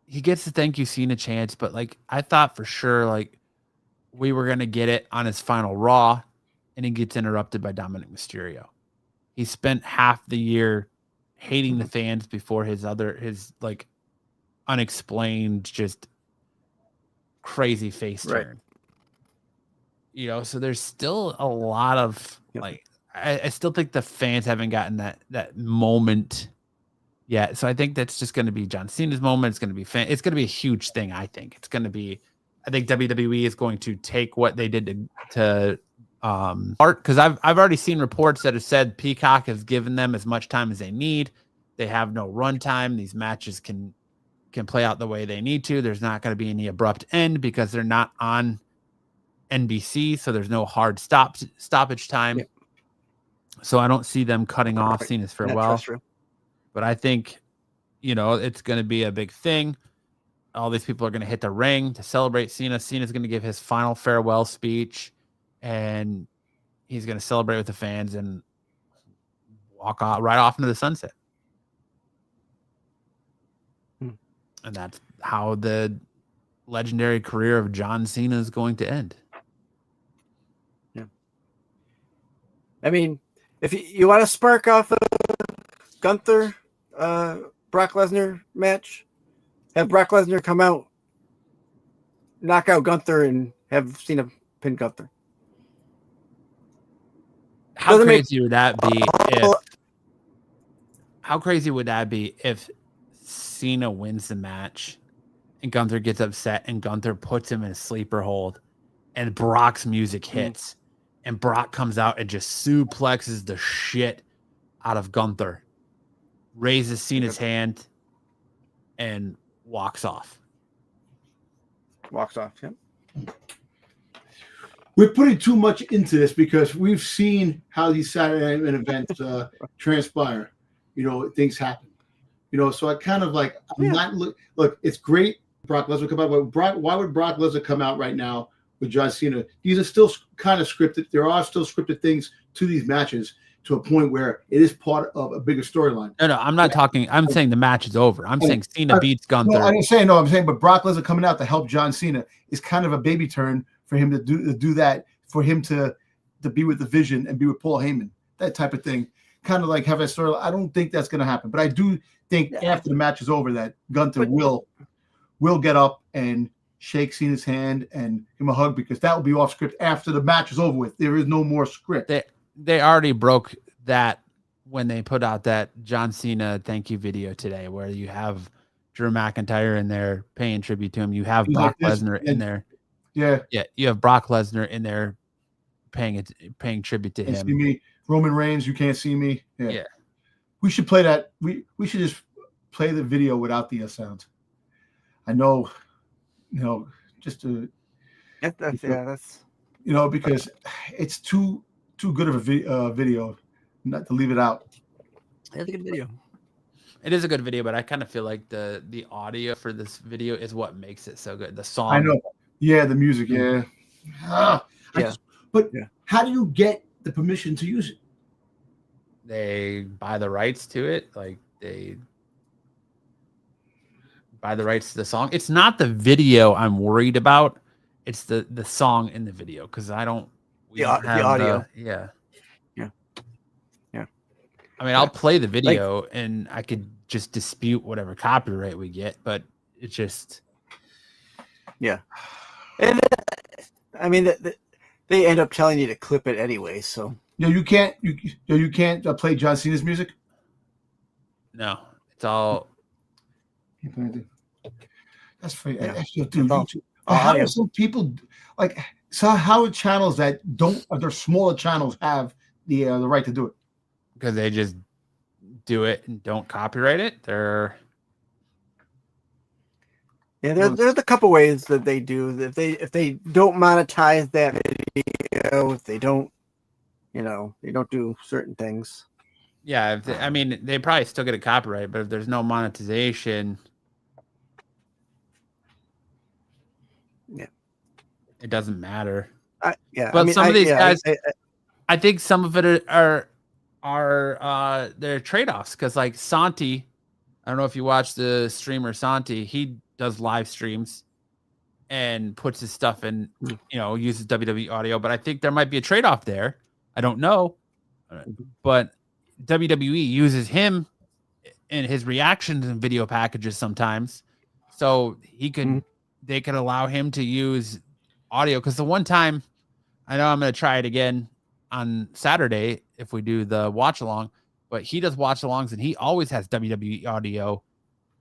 he gets the thank you Cena chance, but like I thought for sure, like we were gonna get it on his final Raw, and he gets interrupted by Dominic Mysterio. He spent half the year hating the fans before his like unexplained, just crazy face turn. So there's still a lot of like. I still think the fans haven't gotten that moment yet. So I think that's just going to be John Cena's moment. It's going to be it's going to be a huge thing. I think it's going to be. I think WWE is going to take what they did to art, because I've already seen reports that have said Peacock has given them as much time as they need. They have no runtime. These matches can play out the way they need to. There's not going to be any abrupt end because they're not on NBC, so there's no hard stoppage time. Yeah. So I don't see them cutting off Cena's farewell. But I think, it's going to be a big thing. All these people are going to hit the ring to celebrate Cena. Cena's going to give his final farewell speech, and he's going to celebrate with the fans and walk right off into the sunset. And that's how the legendary career of John Cena is going to end. Yeah. I mean, if you want to spark off a Gunther, Brock Lesnar match, have Brock Lesnar come out, knock out Gunther, and have Cena pin Gunther. How crazy would that be if Cena wins the match and Gunther gets upset and Gunther puts him in a sleeper hold and Brock's music hits and Brock comes out and just suplexes the shit out of Gunther, raises Cena's hand, and walks off. Yep. We're putting too much into this because we've seen how these Saturday night events transpire. Things happen. So I kind of like, look, it's great. Brock Lesnar come out, but why would Brock Lesnar come out right now with John Cena? These are still kind of scripted. There are still scripted things to these matches to a point where it is part of a bigger storyline. No, I'm not talking. I'm saying the match is over. I'm saying Cena beats Gunther. No, I'm saying, but Brock Lesnar coming out to help John Cena is kind of a baby turn for him to do that, for him to be with the Vision and be with Paul Heyman, that type of thing. Kind of like have a story. I don't think that's going to happen, but I do think after the match is over that Gunther will get up and shake Cena's hand and give him a hug, because that will be off script after the match is over with. There is no more script. They already broke that when they put out that John Cena thank you video today, where you have Drew McIntyre in there paying tribute to him. You have Brock Lesnar in there. Yeah. You have Brock Lesnar in there paying tribute to him. See me, Roman Reigns. You can't see me. Yeah. We should play that. We should just play the video without the sound. I know, just to. That's because it's too good of a video not to leave it out. It's a good video. It is a good video, but I kind of feel like the audio for this video is what makes it so good. The song. I know. Yeah, the music. Yeah. But how do you get the permission to use it? They buy the rights to it. Like they buy the rights to the song. It's not the video I'm worried about. It's the song in the video, because I don't. The audio. Yeah. I mean, Yeah. I'll play the video and I could just dispute whatever copyright we get, but it's just. Yeah. And I mean, they end up telling you to clip it anyway. So. You can't. You can't play John Cena's music. No, it's all. That's funny. Yeah. Actually, dude, how do some people how channels that don't, their smaller channels, have the right to do it? Because they just do it and don't copyright it. There's a couple ways that they do. If they don't monetize that video, if they don't, they don't do certain things. Yeah, they probably still get a copyright, but if there's no monetization, it doesn't matter. But some of these guys, I think some of it are their trade-offs, because like Santi, I don't know if you watch the streamer Santi, he does live streams and puts his stuff in, uses WWE audio, but I think there might be a trade-off there. I don't know, but WWE uses him in his reactions and video packages sometimes, so they could allow him to use audio. Because the one time, I know I'm going to try it again on Saturday if we do the watch along, but he does watch alongs and he always has WWE audio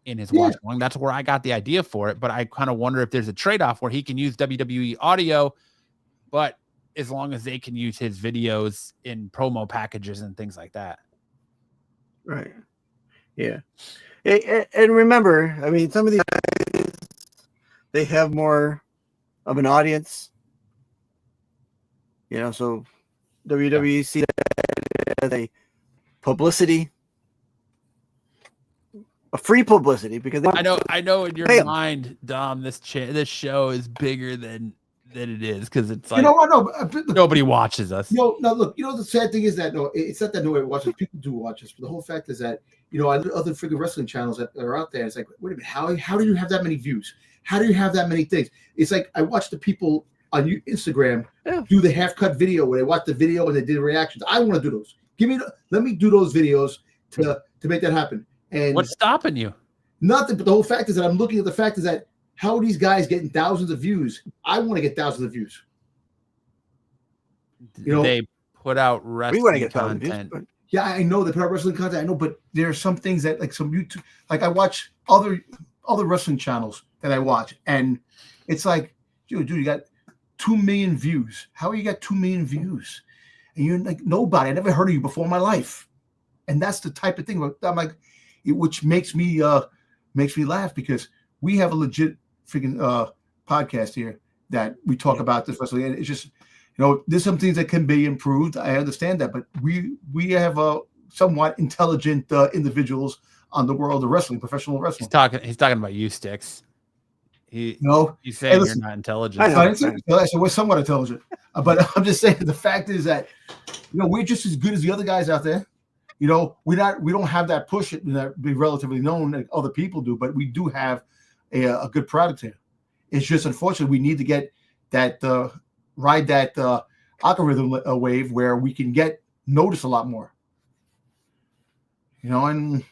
in his watch along. That's where I got the idea for it. But I kind of wonder if there's a trade-off where he can use WWE audio, but as long as they can use his videos in promo packages and things like that. Right. Yeah. And remember, I mean, some of these guys, they have more of an audience, so WWE see that as a publicity, a free publicity, because I know in your mind, Dom, this show is bigger than it is, because it's like nobody watches us. No, look, the sad thing is that it's not that nobody watches. People do watch us, but the whole fact is that other freaking wrestling channels that are out there, it's like, wait a minute, how do you have that many views? How do you have that many things? It's like I watch the people on Instagram do the half-cut video where they watch the video and they did the reactions. I want to do those. Let me do those videos to make that happen. And what's stopping you? Nothing. But the whole fact is that I'm looking at the fact is that, how are these guys getting thousands of views? I want to get thousands of views. They put out wrestling content. Views, yeah, I know they put out wrestling content. I know, but there are some things that, like some YouTube, like I watch other wrestling channels that I watch, and it's like, dude, you got 2 million views. How you got 2 million views? And you're like, nobody. I never heard of you before in my life. And that's the type of thing I'm like, which makes me laugh, because we have a legit freaking podcast here that we talk about this wrestling, and it's just, there's some things that can be improved. I understand that, but we have somewhat intelligent individuals on the world of wrestling, professional wrestling. He's talking about you, Sticks. He's saying you're not intelligent. I said we're somewhat intelligent, but I'm just saying the fact is that we're just as good as the other guys out there. We don't have that push that be relatively known like other people do, but we do have a good product here. It's just unfortunate we need to get that ride that algorithm wave where we can get noticed a lot more. And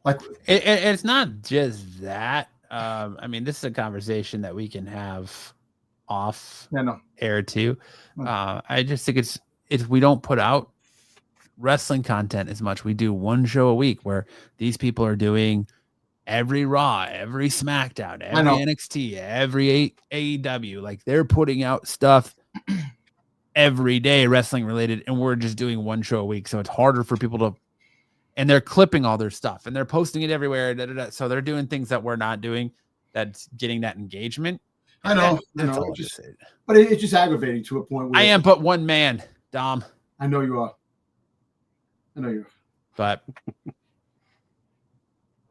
like it's not just that. I mean, this is a conversation that we can have off No. air too. No. I just think it's we don't put out wrestling content as much. We do one show a week where these people are doing every Raw, every SmackDown, every NXT, every AEW. Like they're putting out stuff every day, wrestling related, and we're just doing one show a week. So it's harder for people to, and they're clipping all their stuff and they're posting it everywhere. So they're doing things that we're not doing. That's getting that engagement. I know. That's all but it's just aggravating to a point where I am but one man, Dom. I know you are. But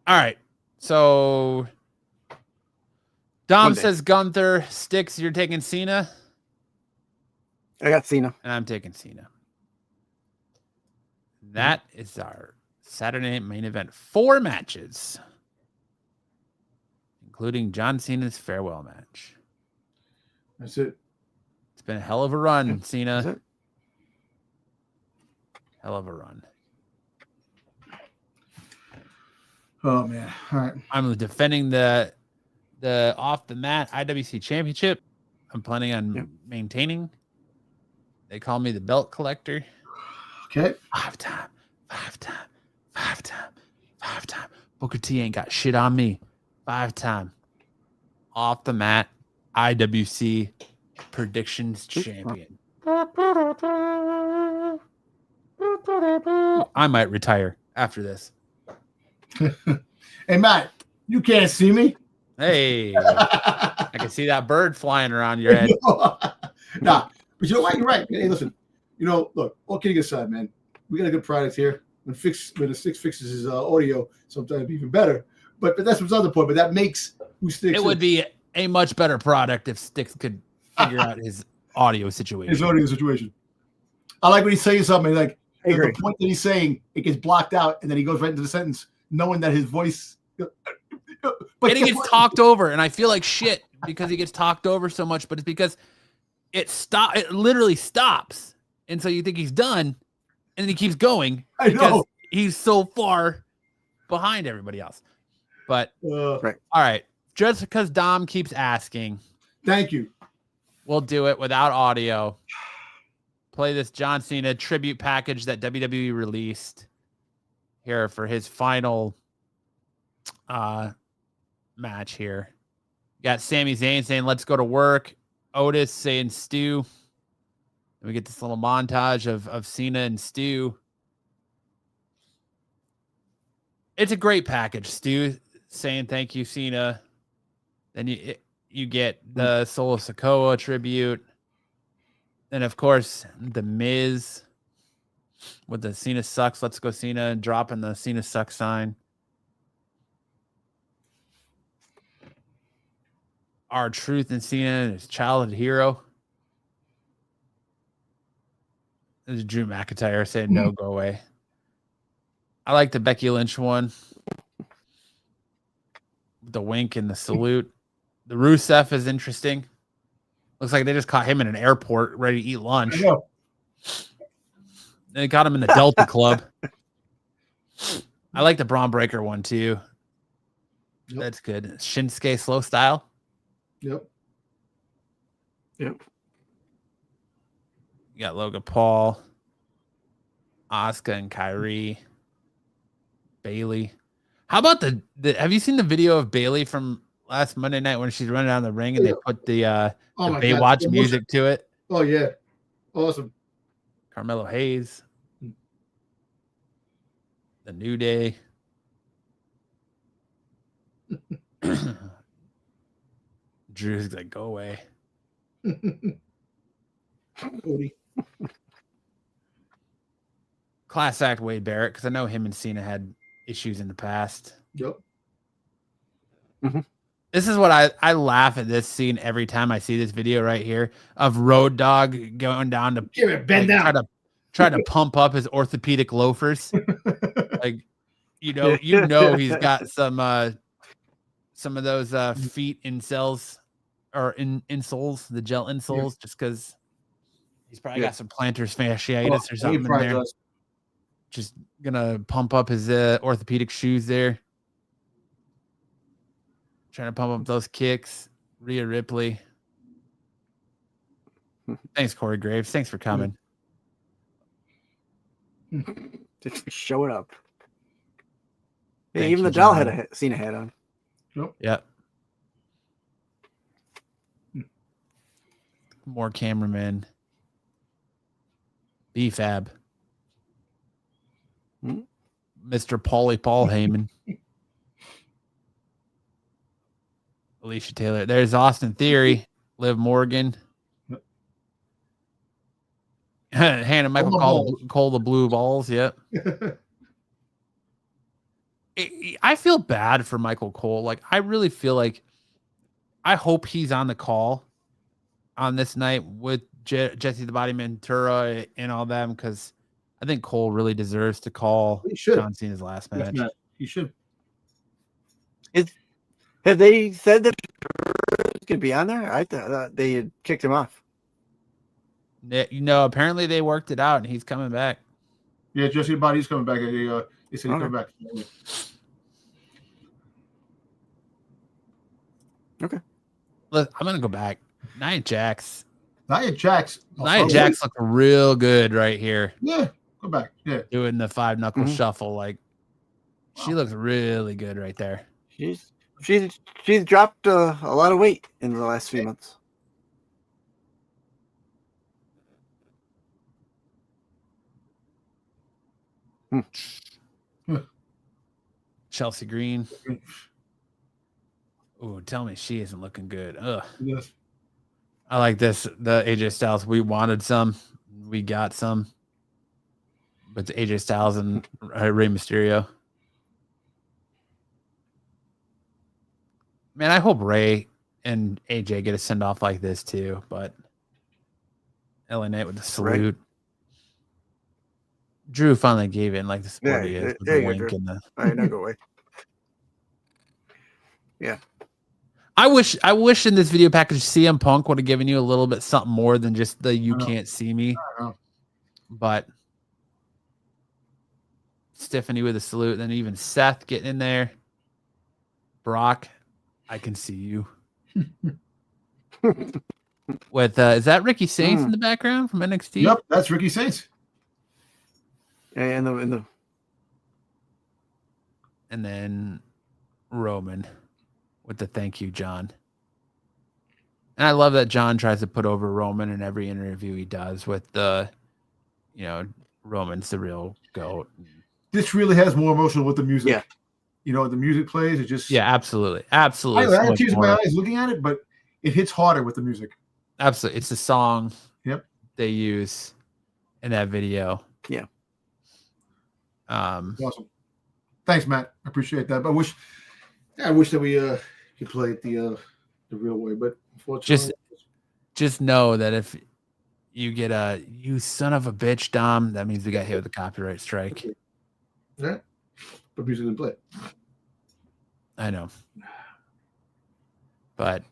all right. So Dom says Gunther. Sticks, you're taking Cena. I got Cena. And I'm taking Cena. That is our Saturday night main event. 4 matches, including John Cena's farewell match. That's it. It's been a hell of a run, Cena. Hell of a run. Oh man. All right. I'm defending the off the mat IWC championship. I'm planning on maintaining. They call me the belt collector. Okay. 5-time. Booker T ain't got shit on me. 5-time. Off the mat IWC predictions champion. I might retire after this. Hey, Matt, you can't see me. Hey, I can see that bird flying around your head. Nah, but you know what? You're right. Hey, listen, look, all kidding aside, man, we got a good product here. When the Sticks fixes his audio, sometimes it'd be even better. But that's what's other point. But that makes who Sticks. It would be a much better product if Sticks could figure out his audio situation. I like when he's saying something like the point that he's saying, it gets blocked out, and then he goes right into the sentence, knowing that his voice. But he gets talked over, and I feel like shit because he gets talked over so much. But it's because it literally stops, and so you think he's done, and then he keeps going. I know he's so far behind everybody else. But all right, just because Dom keeps asking, thank you. We'll do it without audio. Play this John Cena tribute package that WWE released here for his final match here. You got Sami Zayn saying, "Let's go to work." Otis saying, "Stu." And we get this little montage of Cena and Stu. It's a great package. Stu saying, "Thank you, Cena." Then you get the Solo Sikoa tribute. And of course, the Miz with the Cena sucks. Let's go Cena, and dropping the Cena sucks sign. Our Truth and Cena, his childhood hero. There's Drew McIntyre saying, "No, go away." I like the Becky Lynch one. The wink and the salute. The Rusev is interesting. Looks like they just caught him in an airport ready to eat lunch. They got him in the Delta Club. I like the Braun Breaker one too. Yep. That's good. Shinsuke slow style. Yep. You got Logan Paul, Asuka and Kyrie, Bailey. How about the have you seen the video of Bailey from last Monday night when she's running down the ring and they put the Baywatch music to it? Oh yeah, awesome. Carmelo Hayes, the New Day. Drew's like, "Go away." Cody. Class act Wade Barrett, because I know him and Cena had issues in the past. Yep. Mm-hmm. This is what I laugh at this scene every time I see this video right here of Road Dogg going down to try to pump up his orthopedic loafers. Like, you know he's got some of those feet insoles or insoles, the gel insoles, just because he's probably got some plantar fasciitis or something in there. Just gonna pump up his orthopedic shoes there. Trying to pump up those kicks. Rhea Ripley. Thanks, Corey Graves. Thanks for coming. Just showing up. Hey, Thank even you, the doll John. had a Cena hat on. Yep. More cameramen. BFAB. Mr. Paulie Paul Heyman. Alicia Taylor. There's Austin Theory. Liv Morgan. Hannah Michael Cole the blue balls. Yep. I feel bad for Michael Cole. Like, I really feel like I hope he's on the call on this night with Jesse the Body Ventura and all them, because I think Cole really deserves to call John Cena's last match. Yes, he should. Have they said that he's going to be on there? I thought they had kicked him off. Apparently they worked it out and he's coming back. Yeah, Jesse the Body's coming back. He said he's coming back. Okay. Look, I'm gonna go back. Nia Jax. Nia Jax look real good right here. Yeah, go back. Yeah, doing the 5-knuckle shuffle. Like, she looks really good right there. She's dropped a lot of weight in the last few months. Chelsea Green. Oh, tell me she isn't looking good. Ugh. Yes. I like this. The AJ Styles. We wanted some. We got some. But the AJ Styles and Rey Mysterio. Man, I hope Rey and AJ get a send off like this too. But LA Knight with the salute. Right. Drew finally gave in like the sport he is with the wink and the. All right, now go away. Yeah. I wish in this video package CM Punk would have given you a little bit something more than just the "you can't see me." But Stephanie with a salute, then even Seth getting in there. Brock, I can see you. With is that Ricky Saints in the background from NXT? Yep, that's Ricky Saints. Yeah, and then Roman with the thank you, John. And I love that John tries to put over Roman in every interview he does with the, Roman's the real GOAT. This really has more emotional with the music. Yeah. The music plays. It just. Yeah, absolutely. Absolutely. I had tears in my eyes looking at it, but it hits harder with the music. Absolutely. It's the song they use in that video. Yeah. Awesome. Thanks, Matt. I appreciate that. But I wish that we could play it the real way, but unfortunately, just know that if you get a "you son of a bitch" Dom, that means we got hit with a copyright strike. Yeah, but music didn't play. I know, but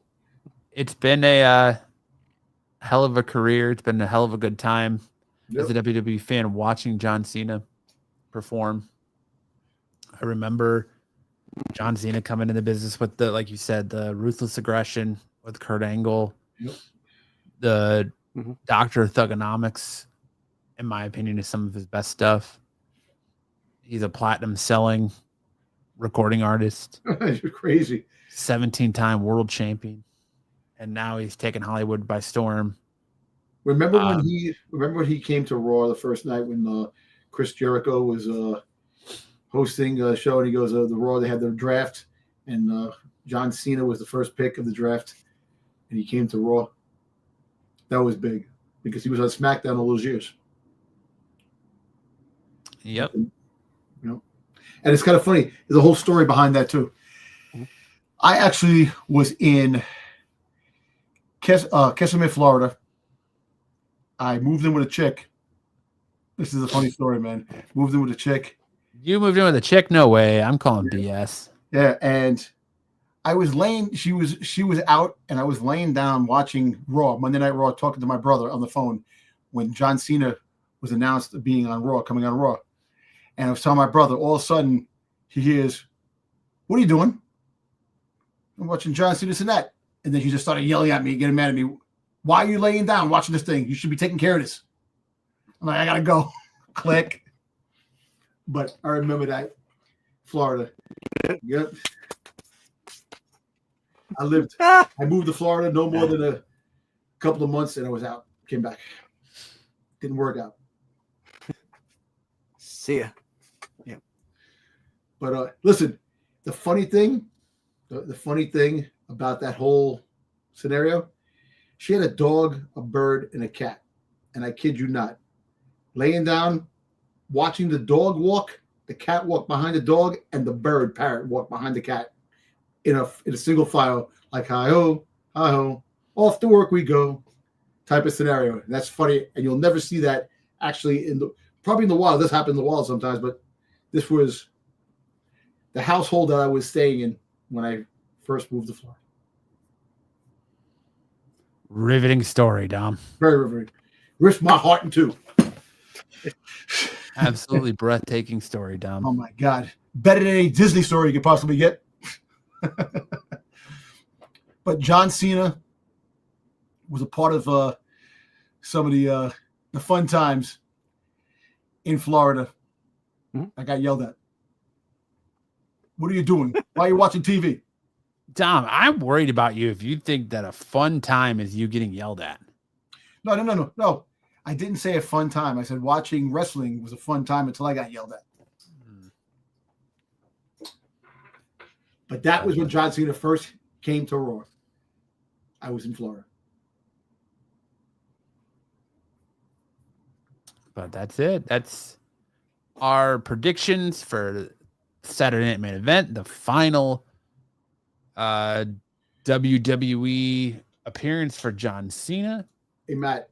it's been a hell of a career. It's been a hell of a good time as a WWE fan watching John Cena perform. I remember John Cena coming into business with the, like you said, the ruthless aggression with Kurt Angle, the Doctor Thugonomics, in my opinion, is some of his best stuff. He's a platinum selling recording artist. You're crazy. 17-time world champion. And now he's taken Hollywood by storm. Remember when he came to Raw the first night when Chris Jericho was hosting a show, and he goes, the Raw, they had their draft, and John Cena was the first pick of the draft, and he came to Raw. That was big because he was on SmackDown all those years. Yep. And it's kind of funny. There's a whole story behind that too. I actually was in Kissimmee, Florida. I moved in with a chick. This is a funny story, man. Moved in with a chick. You moved in with a chick? No way. I'm calling BS. Yeah, and I was laying. She was out, and I was laying down watching Raw, Monday Night Raw, talking to my brother on the phone when John Cena was announced being on Raw, coming on Raw. And I was telling my brother, all of a sudden, he hears, "What are you doing?" I'm watching John Cena and that. And then she just started yelling at me, getting mad at me. Why are you laying down watching this thing? You should be taking care of this. I'm like, I gotta go. Click. But I remember that. Florida. Yep. I moved to Florida no more than a couple of months and I was out. Came back. Didn't work out. See ya. Yeah. But listen, the funny thing about that whole scenario, she had a dog, a bird, and a cat. And I kid you not, laying down, watching the dog walk, the cat walk behind the dog, and the bird parrot walk behind the cat in a single file, like hi-ho, hi-ho, off to work we go type of scenario. And that's funny. And you'll never see that actually probably in the wild. This happened in the wild sometimes, but this was the household that I was staying in when I first moved to Florida. Riveting story, Dom. Very riveting. Ripped my heart in two. Absolutely breathtaking story, Dom. Oh my God. Better than any Disney story you could possibly get. But John Cena was a part of some of the fun times in Florida. I got yelled at. What are you doing? Why are you watching TV? Dom, I'm worried about you if you think that a fun time is you getting yelled at. No. I didn't say a fun time. I said watching wrestling was a fun time until I got yelled at. But that was when John Cena first came to Raw. I was in Florida. But that's it. That's our predictions for Saturday Night Main Event, the final WWE appearance for John Cena. Hey, Matt,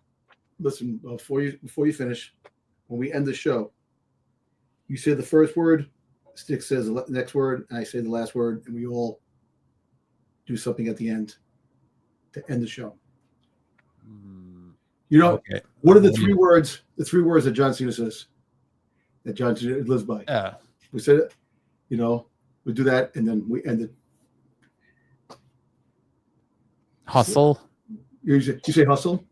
listen, before you finish, when we end the show, you say the first word, Stick says the next word, and I say the last word, and we all do something at the end to end the show. You know, okay. What are the three words? The three words that John Cena says that John Cena lives by. Yeah, we said it. You know, we do that, and then we end it. Hustle. You say hustle.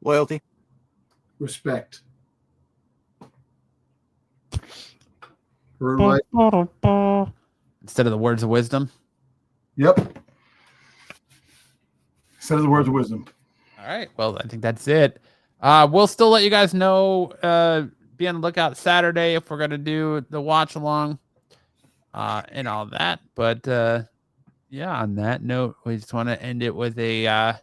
Loyalty. Respect. Right. Instead of the words of wisdom. Yep. Instead of the words of wisdom. All right. Well, I think that's it. We'll still let you guys know. Be on the lookout Saturday if we're going to do the watch along and all that. But yeah, on that note, we just want to end it with a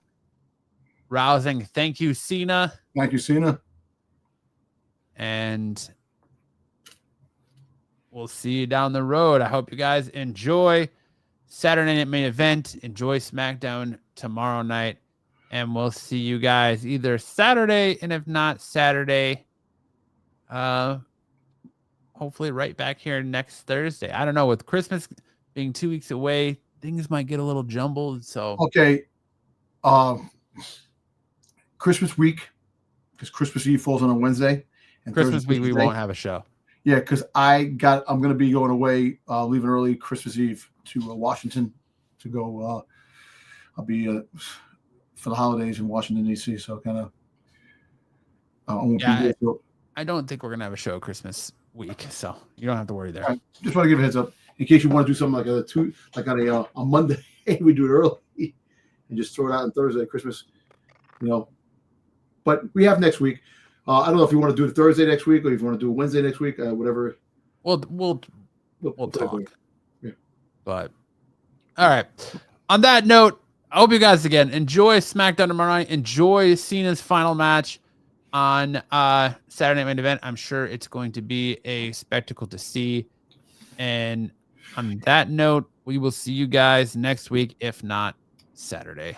rousing thank you, Cena. Thank you, Cena. And we'll see you down the road. I hope you guys enjoy Saturday Night Main Event. Enjoy SmackDown tomorrow night. And we'll see you guys either Saturday, and if not Saturday, hopefully right back here next Thursday. I don't know, with Christmas being 2 weeks away, things might get a little jumbled. So okay. Christmas week, because Christmas Eve falls on a Wednesday. And Christmas week we won't have a show. Yeah, because I'm going to be going away, leaving early Christmas Eve to Washington to go. I'll be for the holidays in Washington D.C. So kind of. I don't think we're gonna have a show Christmas week, so you don't have to worry there. Right. Just want to give a heads up in case you want to do something on a Monday. We do it early and just throw it out on Thursday, Christmas. You know, but we have next week. I don't know if you want to do it Thursday next week or if you want to do it Wednesday next week. Whatever. We'll talk. Yeah. But all right. On that note, I hope you guys again enjoy SmackDown tomorrow night. Enjoy Cena's final match on Saturday Night Main Event. I'm sure it's going to be a spectacle to see. And on that note, we will see you guys next week, if not Saturday.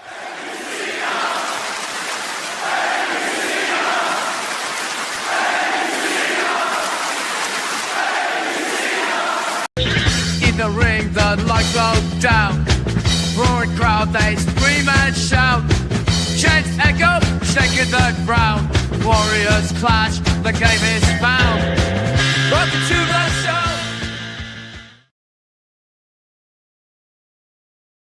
In the ring, the lights go down. Roaring crowd, they scream and shout. Chants echo, shaking the ground. Warriors clash, the game is found. Welcome to the